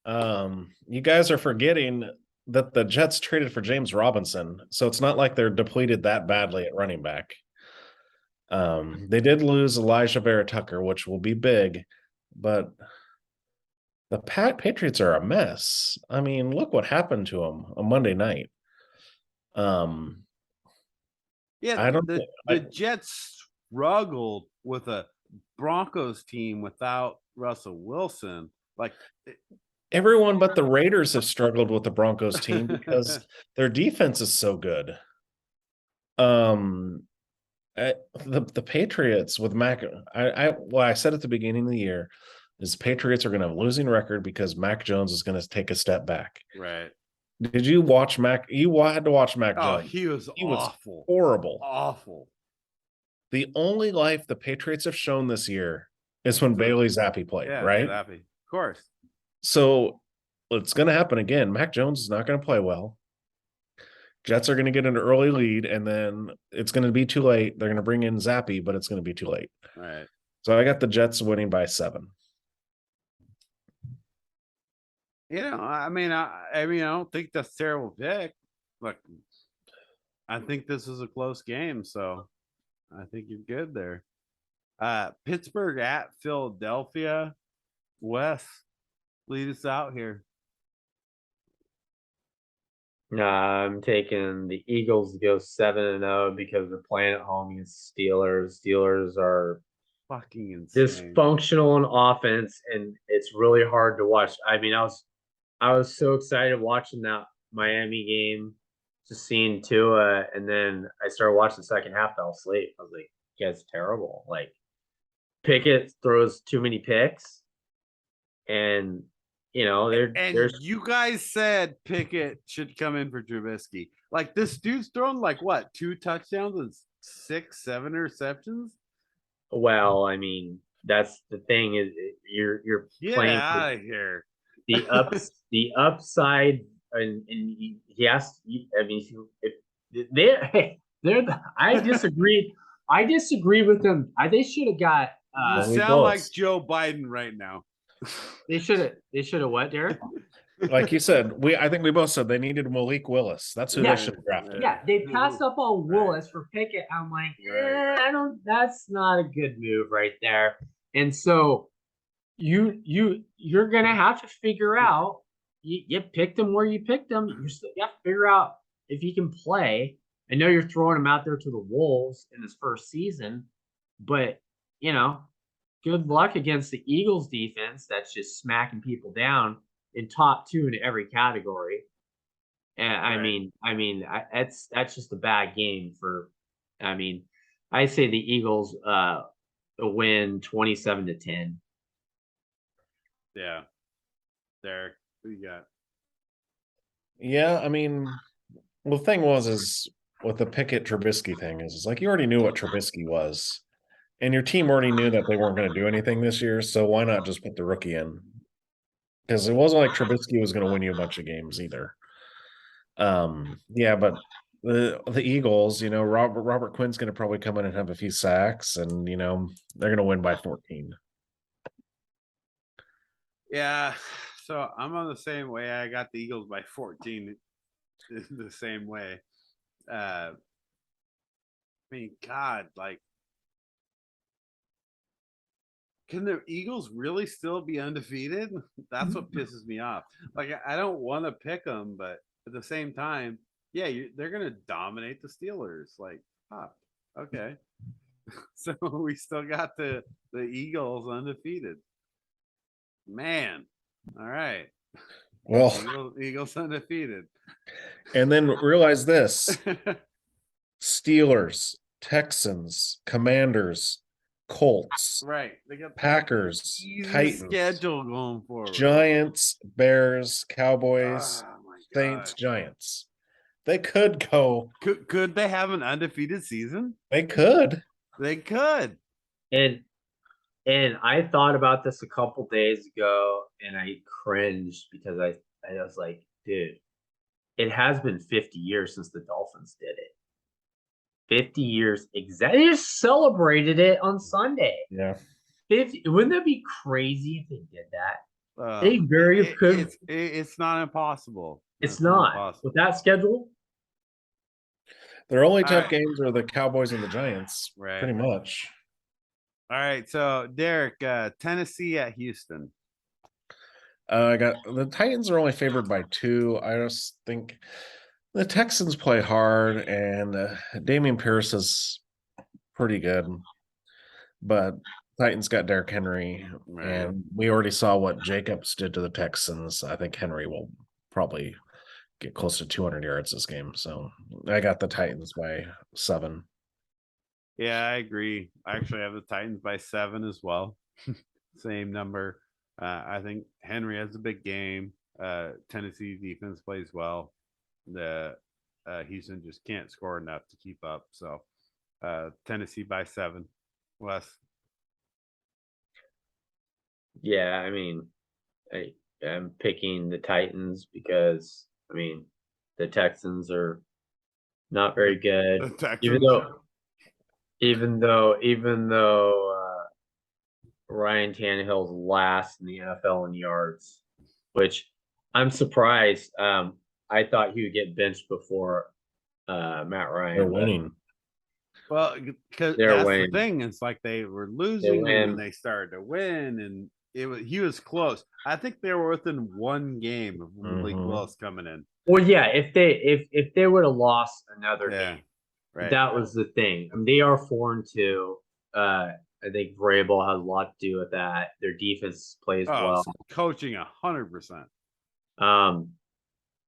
You guys are forgetting that the Jets traded for James Robinson, so it's not like they're depleted that badly at running back. They did lose Elijah Vera Tucker, which will be big, but the Patriots are a mess. I mean, look what happened to them on Monday night. Yeah, I don't. The Jets struggled with a Broncos team without Russell Wilson. Like everyone but the Raiders have struggled with the Broncos team because their defense is so good. The Patriots with Mac, I said at the beginning of the year is Patriots are going to have a losing record because Mac Jones is going to take a step back. Right. Did you watch Mac? You had to watch Mac Jones. He was awful. Was horrible. Awful. The only life the Patriots have shown this year is when Bailey Zappi played, right? Zappi. Of course. So it's going to happen again. Mac Jones is not going to play well. Jets are going to get an early lead, and then it's going to be too late. They're going to bring in Zappi, but it's going to be too late. All right. So I got the Jets winning by 7. I mean, I don't think that's a terrible pick. Look, I think this is a close game, so I think you're good there. Pittsburgh at Philadelphia. Wes, lead us out here. I'm taking the Eagles to go 7-0 because they're playing at home against Steelers. Steelers are fucking insane. Dysfunctional in offense, and it's really hard to watch. I mean, I was so excited watching that Miami game, just seeing Tua, and then I started watching the second half, fell asleep. I was like, "Yeah, it's terrible." Like Pickett throws too many picks, and you guys said Pickett should come in for Trubisky. Like this dude's thrown like what 2 touchdowns and 6-7 interceptions. Well, I mean, that's the thing is you're playing out of here. The upside, and he has. I mean, I disagree. I disagree with them. They should have got. You sound like Joe Biden right now. They should have what, Derek? Like you said, I think we both said they needed Malik Willis. That's who they should have drafted. Yeah, they passed up on Willis for Pickett. I'm like, I don't. That's not a good move right there. And so you're gonna have to figure out. You picked him where you picked him. You have to figure out if he can play. I know you're throwing him out there to the Wolves in his first season, but good luck against the Eagles defense that's just smacking people down in top 2 in every category. And right. That's just a bad game for. I mean, I say the Eagles win 27-10. Yeah, Derek, who you got? Yeah, I mean, the thing is with the Pickett Trubisky thing is like you already knew what Trubisky was, and your team already knew that they weren't going to do anything this year. So why not just put the rookie in? Because it wasn't like Trubisky was going to win you a bunch of games either. Yeah, but the Eagles, Robert Quinn's going to probably come in and have a few sacks, and they're going to win by 14. Yeah, so I'm on the same way. I got the Eagles by 14 the same way. I mean, God, like, can the Eagles really still be undefeated? That's what pisses me off. Like, I don't want to pick them, but at the same time, yeah, they're going to dominate the Steelers. Like, okay. So we still got the Eagles undefeated. Man, all right. Well, Eagles undefeated. And then realize this: Steelers, Texans, Commanders, Colts, Right. They got Packers, easy Titans, schedule going forward. Giants, Bears, Cowboys, Oh my Saints, God. Giants. They could go. Could they have an undefeated season? They could. They could. And I thought about this a couple days ago, and I cringed because I was like, dude, it has been 50 years since the Dolphins did it. 50 years exactly. They just celebrated it on Sunday. Yeah. 50. Wouldn't that be crazy if they did that? They very could. It's not impossible. It's not impossible. with that schedule. Their only tough games are the Cowboys and the Giants, Right. pretty much. All right, so Derek, Tennessee at Houston. I got the Titans are only favored by 2. I just think the Texans play hard, and Damian Pierce is pretty good, but Titans got Derrick Henry, and we already saw what Jacobs did to the Texans. I think Henry will probably get close to 200 yards this game, so I got the Titans by 7. Yeah, I agree. I actually have the Titans by 7 as well. Same number. I think Henry has a big game. Tennessee defense plays well. The Houston just can't score enough to keep up. So Tennessee by 7. Wes. Yeah, I mean, I'm picking the Titans because the Texans are not very good. The Texans. Even though Ryan Tannehill's last in the NFL in yards, which I'm surprised. I thought he would get benched before Matt Ryan. They're winning. Well, because that's the thing. It's like they were losing and they started to win, and he was close. I think they were within 1 game of Malik Willis coming in. Well, yeah, if they would have lost another game, right. That was the thing. They are 4-2. I think Vrabel has a lot to do with that. Their defense plays well. Coaching 100%.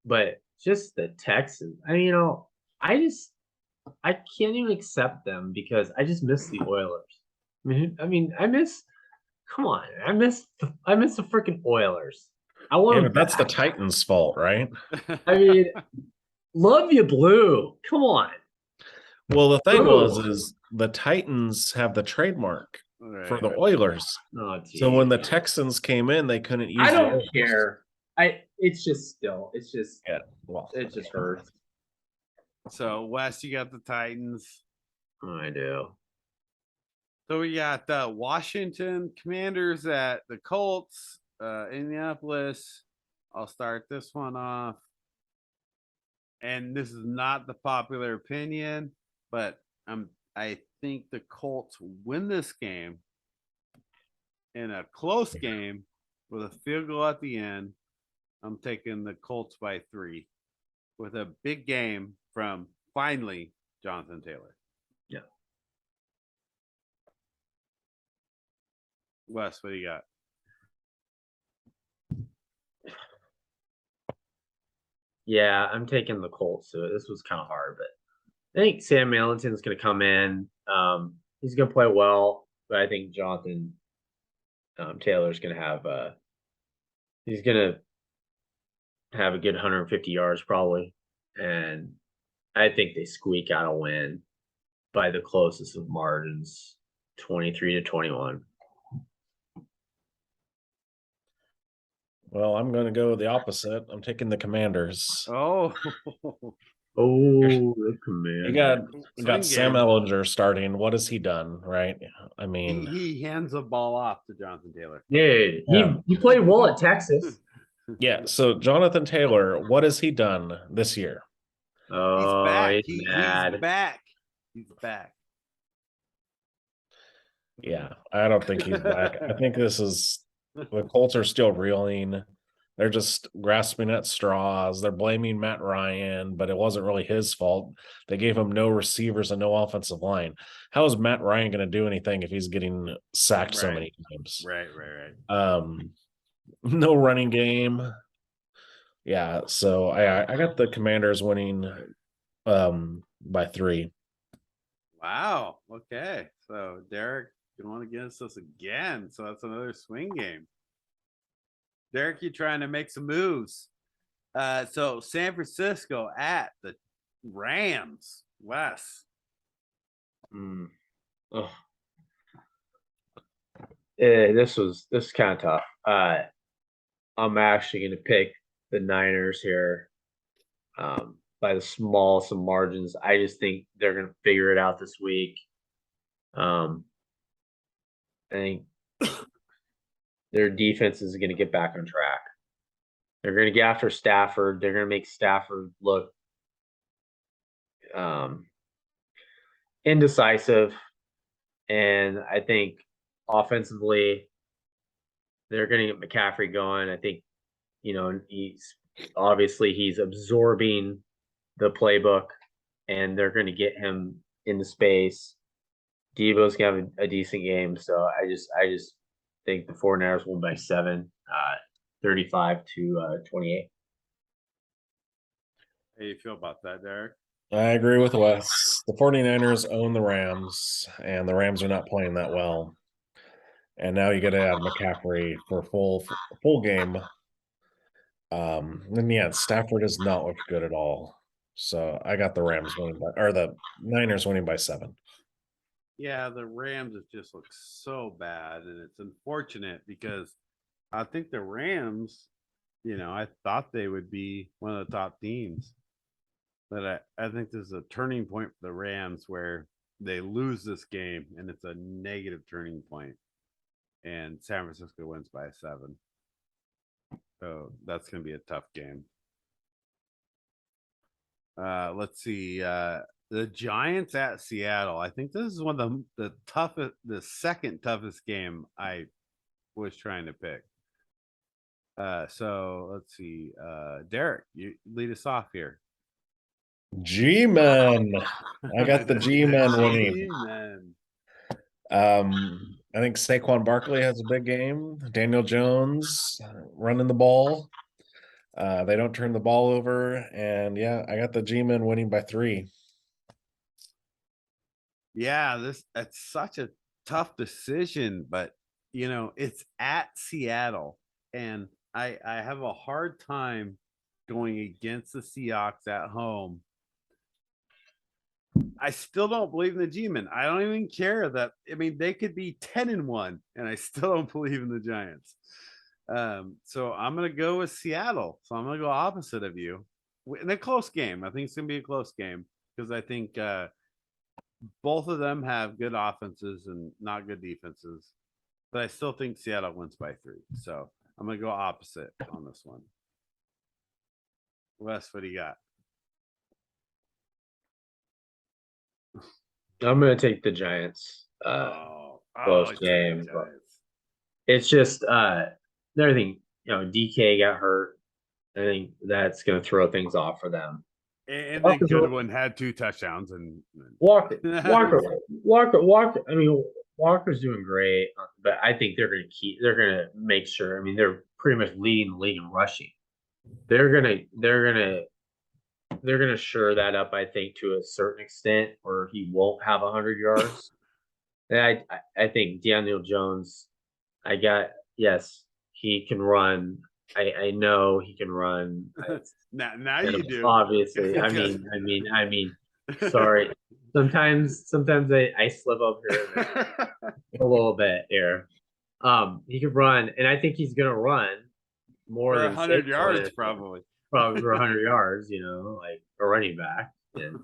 But just the Texans. I can't even accept them because I just miss the Oilers. Come on, I miss the freaking Oilers. I want but that's the Titans' fault, right? Love you, Blue. Come on. Well, the thing is the Titans have the trademark for the Oilers. Oh, so when the Texans came in, they couldn't use. I don't care. It just hurts. So Wes, you got the Titans. I do. So we got Washington Commanders at the Colts, Indianapolis. I'll start this one off. And this is not the popular opinion, but I think the Colts win this game in a close game with a field goal at the end. I'm taking the Colts by 3 with a big game from finally Jonathan Taylor. Yeah. Wes, what do you got? Yeah, I'm taking the Colts. So this was kind of hard, but I think Sam Ellington's going to come in. He's going to play well, but I think Jonathan Taylor's going to have he's going to have a good 150 yards probably, and I think they squeak out a win by the closest of margins, 23-21. Well, I'm going to go the opposite. I'm taking the Commanders. Oh, the Commanders. You got Sam Ehlinger starting. What has he done, right? He hands the ball off to Jonathan Taylor. Yeah, he played well at Texas. Yeah, so Jonathan Taylor, what has he done this year? Oh, he's mad. He's back. He's back. Yeah, I don't think he's back. I think the Colts are still reeling. They're just grasping at straws. They're blaming Matt Ryan, but it wasn't really his fault. They gave him no receivers and no offensive line. How is Matt Ryan going to do anything if he's getting sacked so many times? Right. No running game. Yeah, so I got the Commanders winning by 3. Wow. Okay. So Derek going against us again. So that's another swing game. Derek, you trying to make some moves. So San Francisco at the Rams. Wes. Oh. This is kind of tough. I'm actually going to pick the Niners here by the smallest of margins. I just think they're going to figure it out this week. I think their defense is going to get back on track. They're going to get after Stafford. They're going to make Stafford look indecisive. And I think offensively, they're going to get McCaffrey going. I think, he's absorbing the playbook, and they're going to get him into space. Devo's going to have a decent game. So I just think the 49ers win by 7, 35-28. How do you feel about that, Derek? I agree with Wes. The 49ers own the Rams, and the Rams are not playing that well. And now you got to add McCaffrey for a full game. And yeah, Stafford does not look good at all. So I got the Rams winning the Niners winning by 7. Yeah, the Rams have just looked so bad, and it's unfortunate because I think the Rams, I thought they would be one of the top teams. But I think this is a turning point for the Rams where they lose this game, and it's a negative turning point. And San Francisco wins by 7. So that's going to be a tough game. Let's see. The Giants at Seattle. I think this is one of the toughest, the second toughest game I was trying to pick. So let's see. Derek, you lead us off here. G-Men. I got the G-Men winning. G-Men. I think Saquon Barkley has a big game. Daniel Jones running the ball. They don't turn the ball over. And yeah, I got the G-Men winning by 3. Yeah, that's such a tough decision, but it's at Seattle, and I have a hard time going against the Seahawks at home. I still don't believe in the G-Men. I don't even care that. I mean, they could be 10-1, and I still don't believe in the Giants. So I'm going to go with Seattle. So I'm going to go opposite of you in a close game. I think it's going to be a close game because I think both of them have good offenses and not good defenses. But I still think Seattle wins by 3. So I'm going to go opposite on this one. Wes, what do you got? I'm going to take the Giants. Close game. It's just everything. DK got hurt. I think that's going to throw things off for them. And then Goodwin had 2 touchdowns, and Walker. I mean, Walker's doing great, but I think they're going to make sure. I mean, they're pretty much leading the league in rushing. They're gonna shore that up, I think, to a certain extent, or he won't have 100 yards. And I think Daniel Jones, yes, he can run. I know he can run. Now you do. Obviously. I mean, sorry. Sometimes I slip up here a little bit here. He can run, and I think he's gonna run more for than 100 yards, probably for 100 yards, like a running back. And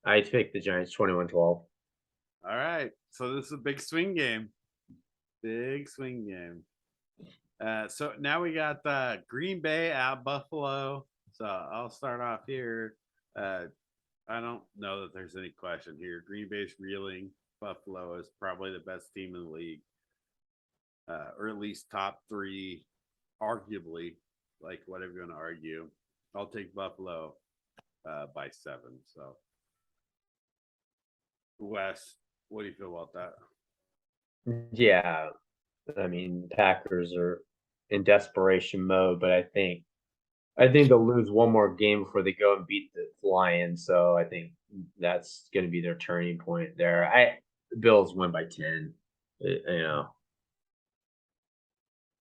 I picked the Giants 21-12. All right, so this is a big swing game. So now we got Green Bay at Buffalo. So I'll start off here. I don't know that there's any question here. Green Bay's reeling. Buffalo is probably the best team in the league, or at least top 3, arguably. Like whatever you want to argue, I'll take Buffalo by 7. So, Wes, what do you feel about that? Yeah, I mean, Packers are in desperation mode, but I think they'll lose one more game before they go and beat the Lions. So I think that's going to be their turning point there. the Bills win by 10. You know,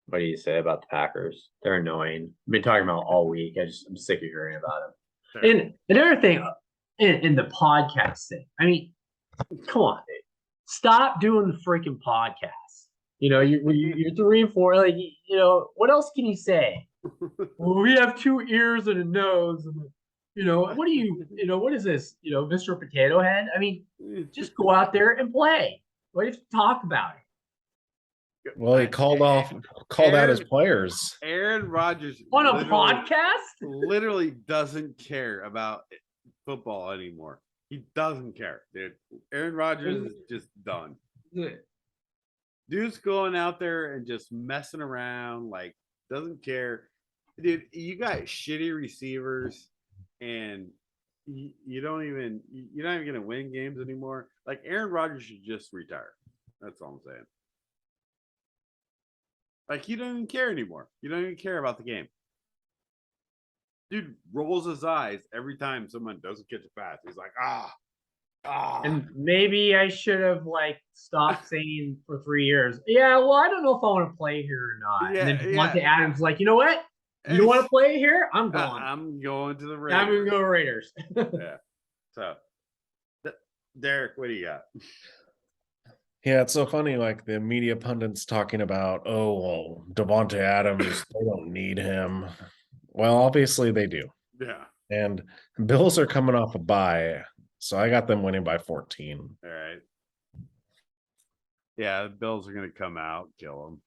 what do you say about the Packers? They're annoying. I've been talking about all week. I'm sick of hearing about them. Sure. And another thing, in the podcast thing, I mean, come on, dude. Stop doing the freaking podcast. You know, you're 3 and 4. Like, you know, what else can you say? Well, we have 2 ears and a nose, and you know, what do you know? What is this? You know, Mr. Potato Head? I mean, just go out there and play. What do you have to talk about it? Well, he called out his players. Aaron Rodgers On a podcast? literally doesn't care about football anymore. He doesn't care, dude. Aaron Rodgers is just done. Dude's going out there and just messing around, like doesn't care. Dude, you got shitty receivers, and you're not even gonna win games anymore. Like Aaron Rodgers should just retire. That's all I'm saying. Like you don't even care anymore. You don't even care about the game. Dude rolls his eyes every time someone doesn't catch a pass. He's like, ah. And maybe I should have stopped saying for 3 years. Yeah, well, I don't know if I want to play here or not. Yeah, and then Devontae Adams like, you know what? You want to play here? I'm going. I'm going to the Raiders. I'm going to go Raiders. Yeah. So, Derek, what do you got? Yeah, it's so funny. Like the media pundits talking about, oh, well, Devontae Adams, they don't need him. Well, obviously they do. Yeah. And Bills are coming off a bye, so I got them winning by 14. All right. Yeah, the Bills are going to come out, kill them.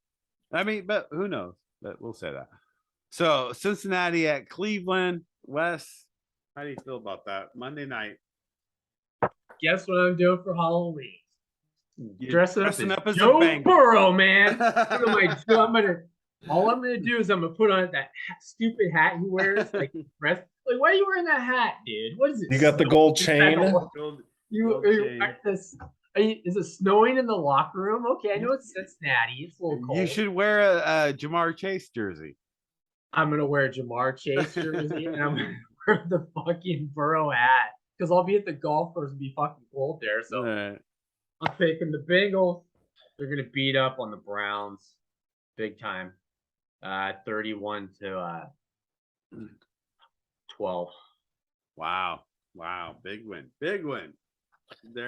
I mean, but who knows? But we'll say that. So, Cincinnati at Cleveland. Wes, how do you feel about that? Monday night. Guess what I'm doing for Halloween? Dressing up as Joe a Burrow, man. All I'm gonna do is I'm gonna put on that stupid hat he wears, like why are you wearing that hat, dude? What is it? You got the gold chain. Is it snowing in the locker room? Okay, I know it's Cincinnati. It's a little cold. You should wear a Jamar Chase jersey. I'm gonna wear a Jamar Chase jersey and I'm gonna wear the fucking Burrow hat because I'll be at the golf course and be fucking cold there. So I'm picking the Bengals. They're gonna beat up on the Browns, big time. 31 to 12. Wow, big win.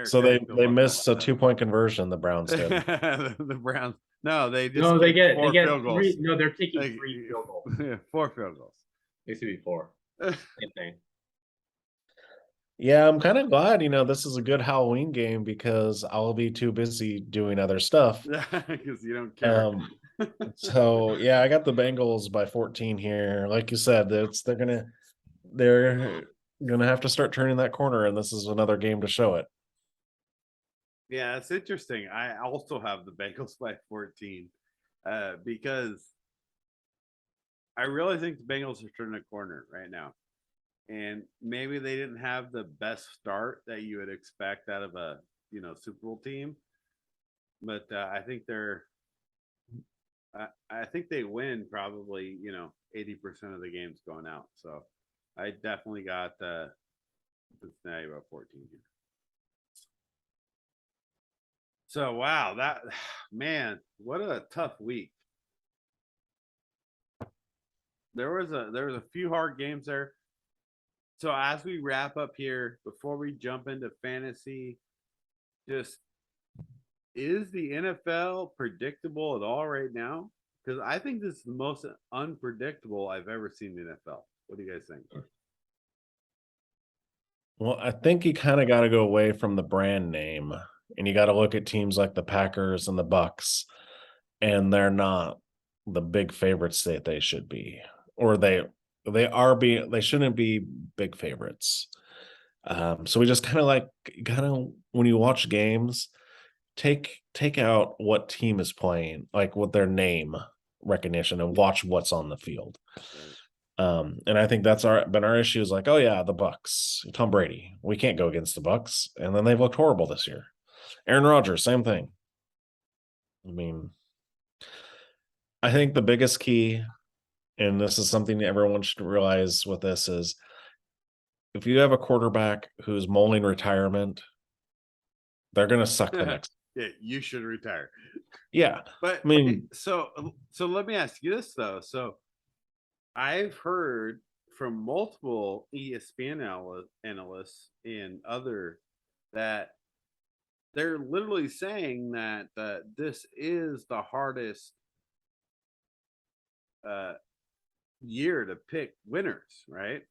So they missed a 2-point conversion. The Browns did. The Browns. No, they get field goals. They're taking 3 field goals. 4 field goals. It used to be 4. Same thing. Yeah, I'm kind of glad, this is a good Halloween game because I'll be too busy doing other stuff. Because you don't care. So yeah, I got the Bengals by 14 here. Like you said, they're gonna have to start turning that corner, and this is another game to show it. Yeah, it's interesting. I also have the Bengals by 14 because I really think the Bengals are turning a corner right now. And maybe they didn't have the best start that you would expect out of a Super Bowl team, but I think I think they win probably 80% of the games going out. So I definitely got Cincinnati about 14 here. So wow, that man, what a tough week. There was a few hard games there. So as we wrap up here, before we jump into fantasy, just is the NFL predictable at all right now? Because I think this is the most unpredictable I've ever seen in the NFL. What do you guys think? Well, I think you kind of got to go away from the brand name, and you got to look at teams like the Packers and the Bucks, and they're not the big favorites that they should be, or they shouldn't be big favorites. So we just kind of when you watch games, take out what team is playing, like what their name recognition, and watch what's on the field. And I think that's been our issue is like, oh yeah, the Bucks, Tom Brady, we can't go against the Bucks, and then they've looked horrible this year. Aaron Rodgers, same thing. I mean, I think the biggest key, and this is something everyone should realize with this, is if you have a quarterback who's mulling retirement, They're going to suck the next. Yeah, you should retire. Yeah. But I mean, so let me ask you this though. So I've heard from multiple ESPN analysts and other that they're literally saying that this is the hardest year to pick winners, right?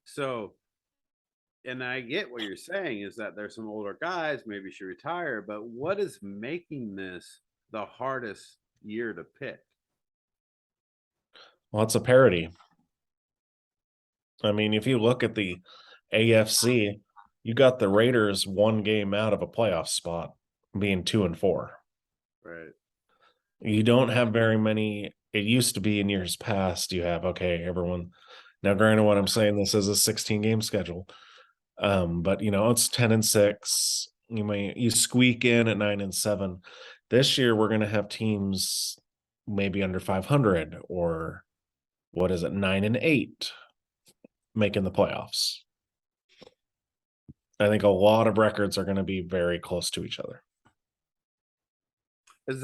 So, and I get what you're saying is that there's some older guys maybe should retire, but what is making this the hardest year to pick? well, it's a parity. I mean, if you look at the AFC, you got the Raiders one game out of a playoff spot, being 2-4. Right. You don't have very many. It used to be in years past, you have, okay, everyone. Now, granted, what I'm saying, this is a 16-game schedule. But it's 10-6. You squeak in at 9-7. This year, we're going to have teams maybe under 500, or what is it, 9-8, making the playoffs. I think a lot of records are going to be very close to each other. Does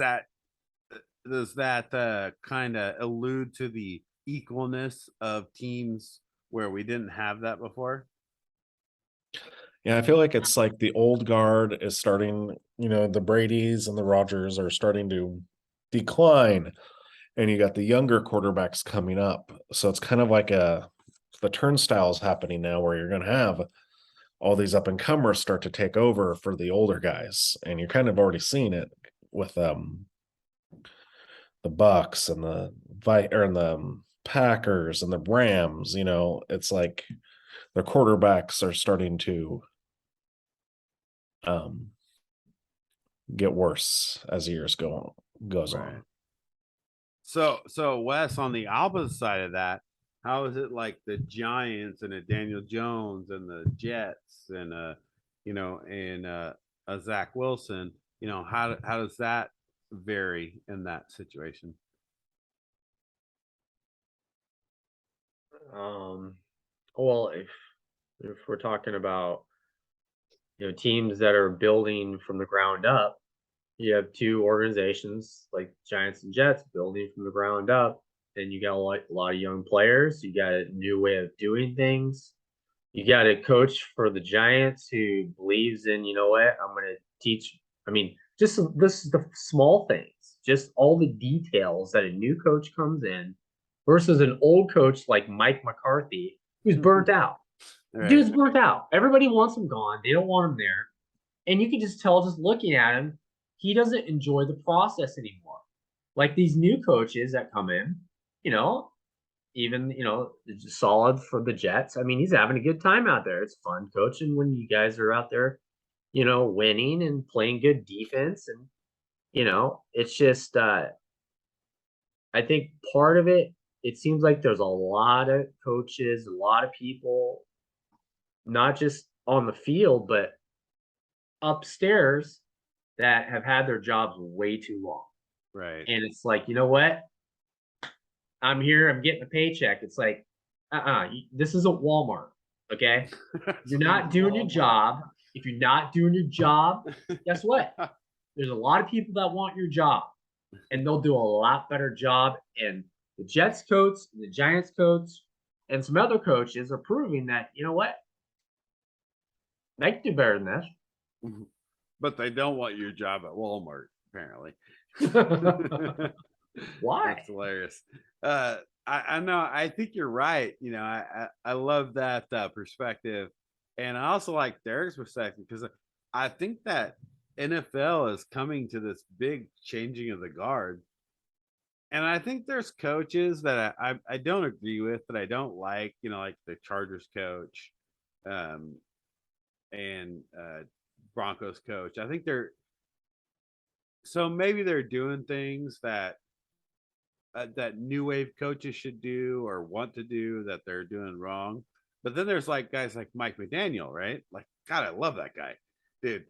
that kind of allude to the equalness of teams where we didn't have that before? Yeah, I feel like it's like the old guard is starting, the Bradys and the Rodgers are starting to decline, and you got the younger quarterbacks coming up. So it's kind of like the turnstiles happening now, where you're going to have all these up and comers start to take over for the older guys. And you're kind of already seeing it with the Bucks and the Packers and the Rams. It's like the quarterbacks are starting to get worse as the years goes on. So Wes, on the opposite side of that, how is it like the Giants and a Daniel Jones and the Jets and a Zach Wilson? How does that vary in that situation? Well, if we're talking about teams that are building from the ground up, you have two organizations like Giants and Jets building from the ground up. Then you got a lot of young players. You got a new way of doing things. You got a coach for the Giants who believes in, I'm going to teach. I mean, this is the small things, just all the details that a new coach comes in versus an old coach like Mike McCarthy, who's burnt out. Right. Dude's burnt out. Everybody wants him gone. They don't want him there. And you can just tell just looking at him, he doesn't enjoy the process anymore. Like these new coaches that come in, even, solid for the Jets. I mean, he's having a good time out there. It's fun coaching when you guys are out there, winning and playing good defense. And, it's just, I think part of it seems like there's a lot of coaches, a lot of people, not just on the field, but upstairs that have had their jobs way too long. Right. And it's like, you know what? I'm here. I'm getting a paycheck. It's like, this isn't Walmart. Okay. You're not doing your job. If you're not doing your job, guess what? There's a lot of people that want your job, and they'll do a lot better job. And the Jets coach, and the Giants coach, and some other coaches are proving that, you know what? They can do better than this. But they don't want your job at Walmart, apparently. Why? That's hilarious. I know. I think you're right. I love that perspective, and I also like Derek's perspective because I think that NFL is coming to this big changing of the guard, and I think there's coaches that I don't agree with, that I don't like. Like the Chargers coach, and Broncos coach. I think maybe they're doing things that that new wave coaches should do or want to do that they're doing wrong. But then there's like guys like Mike McDaniel, right? Like, God, I love that guy, dude.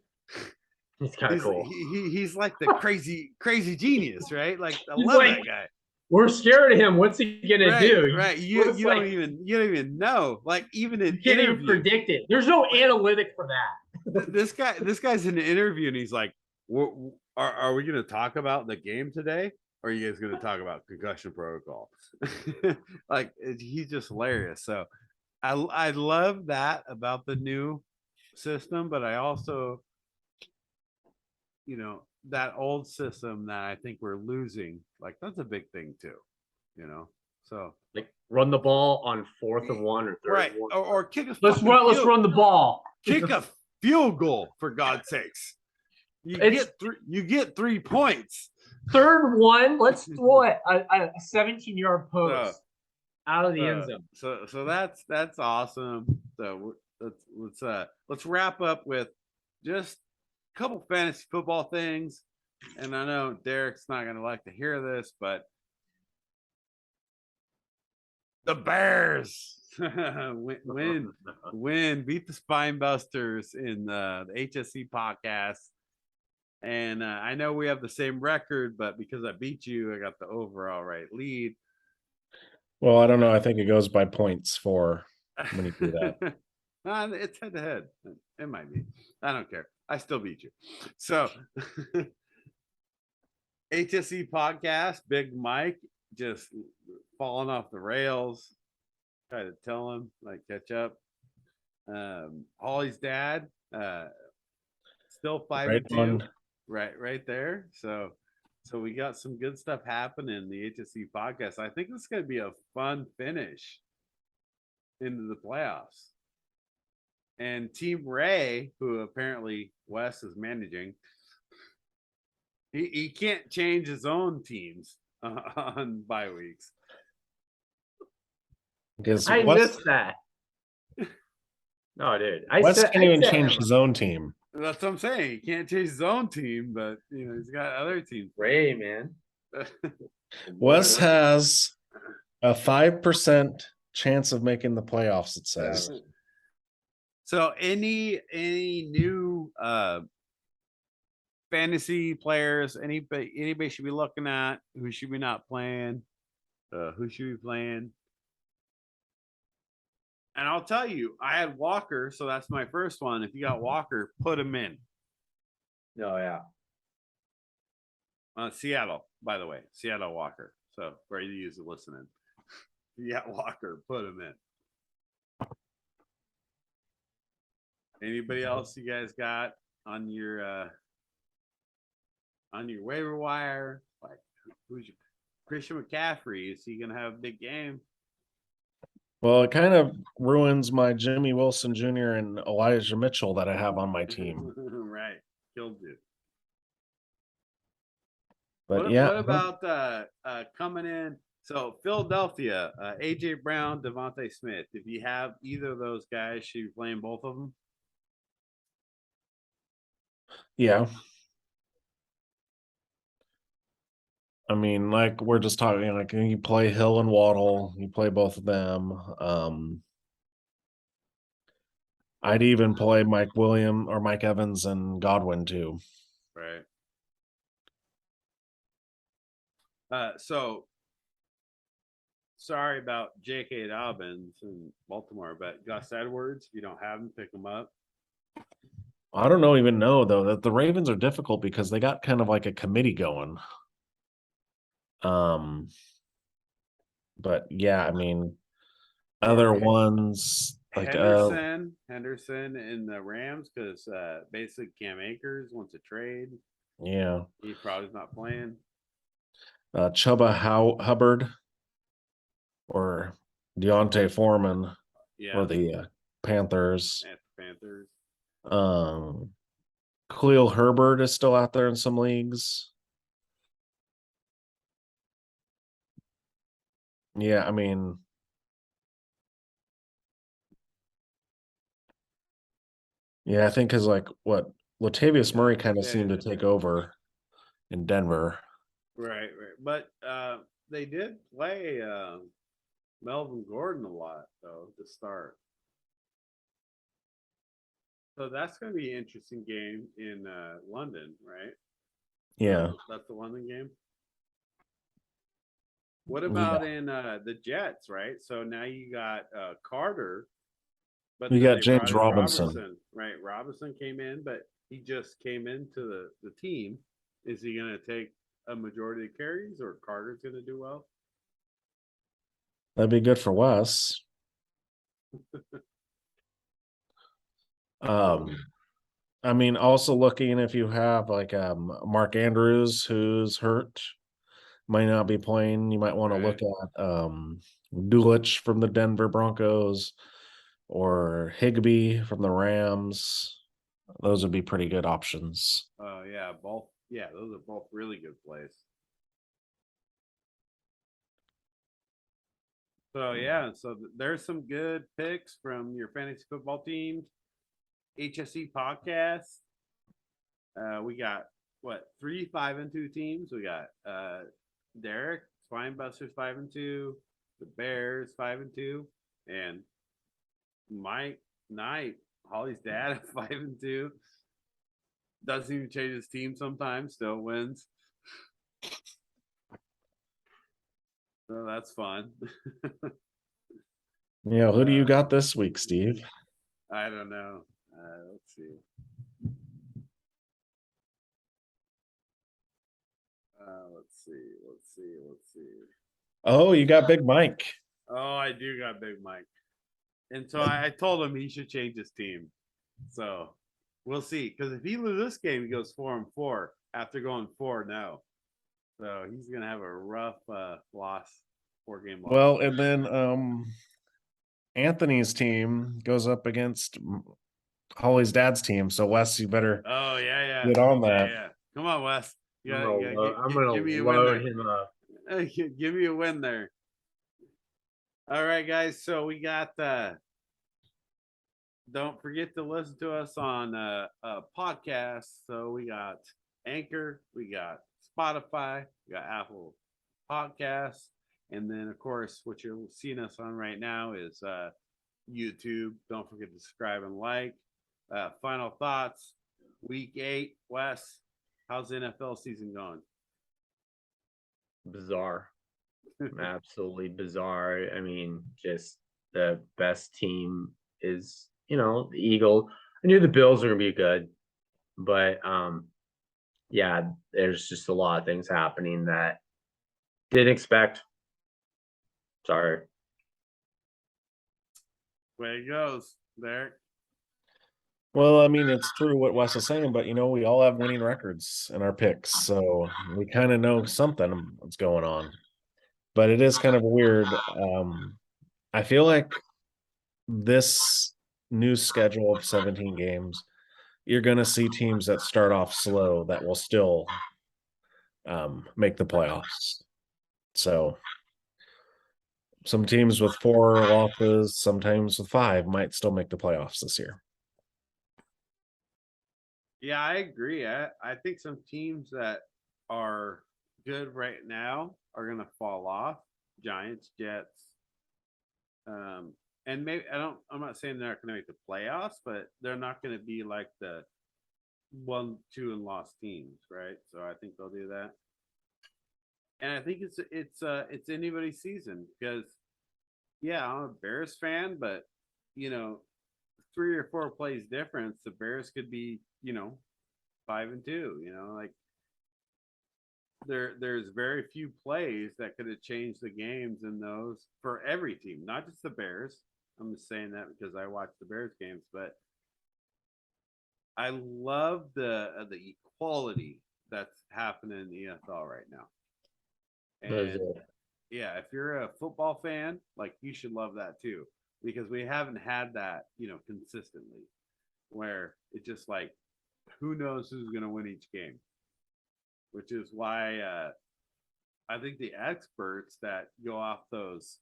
He's kind of cool. He's like the crazy genius, right? Like, I love that guy. We're scared of him. What's he gonna do? Right. You don't even know. Like, even in you can't even predict it. There's no analytic for that. this guy's in an interview and he's like, are we going to talk about the game today? Or are you guys going to talk about concussion protocol? Like, he's just hilarious. So I love that about the new system, but I also, that old system that I think we're losing, like that's a big thing too, So like run the ball on 4th and 1 or 3rd right, and 1. or kick a Let's run the ball. Kick a field goal for God's sakes. You get 3 points. 3rd and 1. Let's throw it a 17-yard post out of the end zone. So that's awesome. So let's wrap up with just a couple fantasy football things. And I know Derek's not going to like to hear this, but the Bears win, beat the Spine Busters in the HSC podcast. And I know we have the same record, but because I beat you, I got the overall right lead. Well, I don't know. I think it goes by points for when you do that. It's head to head. It might be. I don't care. I still beat you. So HSC podcast, Big Mike just falling off the rails. Try to tell him, like, catch up. Holly's dad, still 5-2. Right there. So we got some good stuff happening in the HSC podcast. I think this is going to be a fun finish into the playoffs. And Team Ray, who apparently Wes is managing, he can't change his own teams on bye weeks. I missed that. No, dude. Wes can't even change his own team. That's what I'm saying. He can't change his own team, but he's got other teams. Ray, man. Wes has a 5% chance of making the playoffs, it says. So any new fantasy players, anybody should be looking at? Who should we not playing? Who should we playing? And I'll tell you, I had Walker, so that's my first one. If you got Walker, put him in. Oh, yeah. Seattle, by the way. Seattle Walker. So for you to listening. If you got Walker, put him in. Anybody else you guys got on your waiver wire? Like, who's your Christian McCaffrey? Is he gonna have a big game? Well, it kind of ruins my Jimmy Wilson Jr. and Elijah Mitchell that I have on my team. Right. Killed you. But what about coming in? So Philadelphia, AJ Brown, Devontae Smith. If you have either of those guys, should you be playing both of them? Yeah. I mean, like we're just talking, like you play Hill and Waddle, you play both of them. I'd even play Mike Evans and Godwin too. Right. So sorry about J.K. Dobbins in Baltimore, but Gus Edwards, if you don't have him, pick him up. I don't even know though that the Ravens are difficult because they got kind of like a committee going. But yeah, I mean, other ones like Henderson in the Rams because basically Cam Akers wants to trade. Yeah, he probably is not playing. Chuba Hubbard or Deontay Foreman for the Panthers. Panthers. Khalil Herbert is still out there in some leagues. Yeah, I mean, I think because like what Latavius Murray kind of seemed to take over in Denver. Right. But they did play Melvin Gordon a lot though to start. So that's going to be an interesting game in London, right? Yeah. That's the London game. What about in the Jets, right? So now you got Carter But You then got they James brought in Robinson. right? Robinson came in, but he just came into the team. Is he going to take a majority of carries, or Carter's going to do well? That'd be good for Wes. I mean, also looking if you have like Mark Andrews who's hurt, might not be playing. You might want to look at Dulich from the Denver Broncos or Higbee from the Rams. Those would be pretty good options. Oh yeah, both. Yeah, those are both really good plays. So yeah, so there's some good picks from your fantasy football teams. HSC Podcast. We got what 3 5-2 teams. We got Derek Spinebusters 5-2, the Bears 5-2, and Mike Knight, Holly's dad 5-2. Doesn't even change his team sometimes, still wins. So that's fun. Yeah, who do you got this week, Steve? I don't know. Let's see. Let's see. Oh, you got Big Mike. Oh, I do got Big Mike. And so I told him he should change his team. So we'll see. Because if he loses this game, he goes 4-4 after going 4-0. So he's gonna have a rough loss, 4-game loss. Well, and then Anthony's team goes up against Holly's dad's team. So Wes, you better get on that. Yeah. Come on, Wes. I'm gonna load him up. Give me a win there. All right, guys. So we got don't forget to listen to us on podcasts. So we got Anchor, we got Spotify, we got Apple Podcasts, and then of course what you're seeing us on right now is YouTube. Don't forget to subscribe and like. Final thoughts. Week 8, Wes. How's the NFL season going? Bizarre. Absolutely bizarre. I mean, just the best team is, the Eagles. I knew the Bills were gonna be good, but yeah, there's just a lot of things happening that didn't expect. Sorry. Way it goes, Derek. Well, I mean, it's true what Wes is saying, but we all have winning records in our picks, so we kind of know something that's going on. But it is kind of weird. I feel like this new schedule of 17 games, you're going to see teams that start off slow that will still make the playoffs. So some teams with 4 losses, sometimes with 5, might still make the playoffs this year. Yeah, I agree. I think some teams that are good right now are going to fall off. Giants, Jets, and maybe I'm not saying they're not going to make the playoffs, but they're not going to be like the 1-2 and lost teams, right? So I think they'll do that. And I think it's anybody's season because, yeah, I'm a Bears fan, but 3 or 4 plays difference, the Bears could be 5-2. Like there's very few plays that could have changed the games in those for every team, not just the Bears. I'm just saying that because I watch the Bears games, but I love the equality that's happening in the NFL right now. And yeah, if you're a football fan, like you should love that too, because we haven't had that, consistently, where it's just like, who knows who's going to win each game, which is why I think the experts that go off those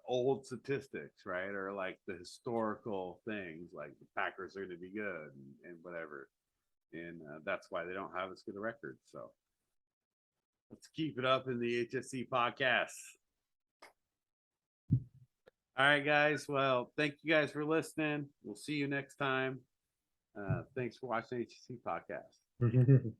old statistics, right, or like the historical things, like the Packers are going to be good and whatever, and that's why they don't have as good a record. So let's keep it up in the HSC podcast. All right, guys. Well, thank you guys for listening. We'll see you next time. Thanks for watching HSC Podcast.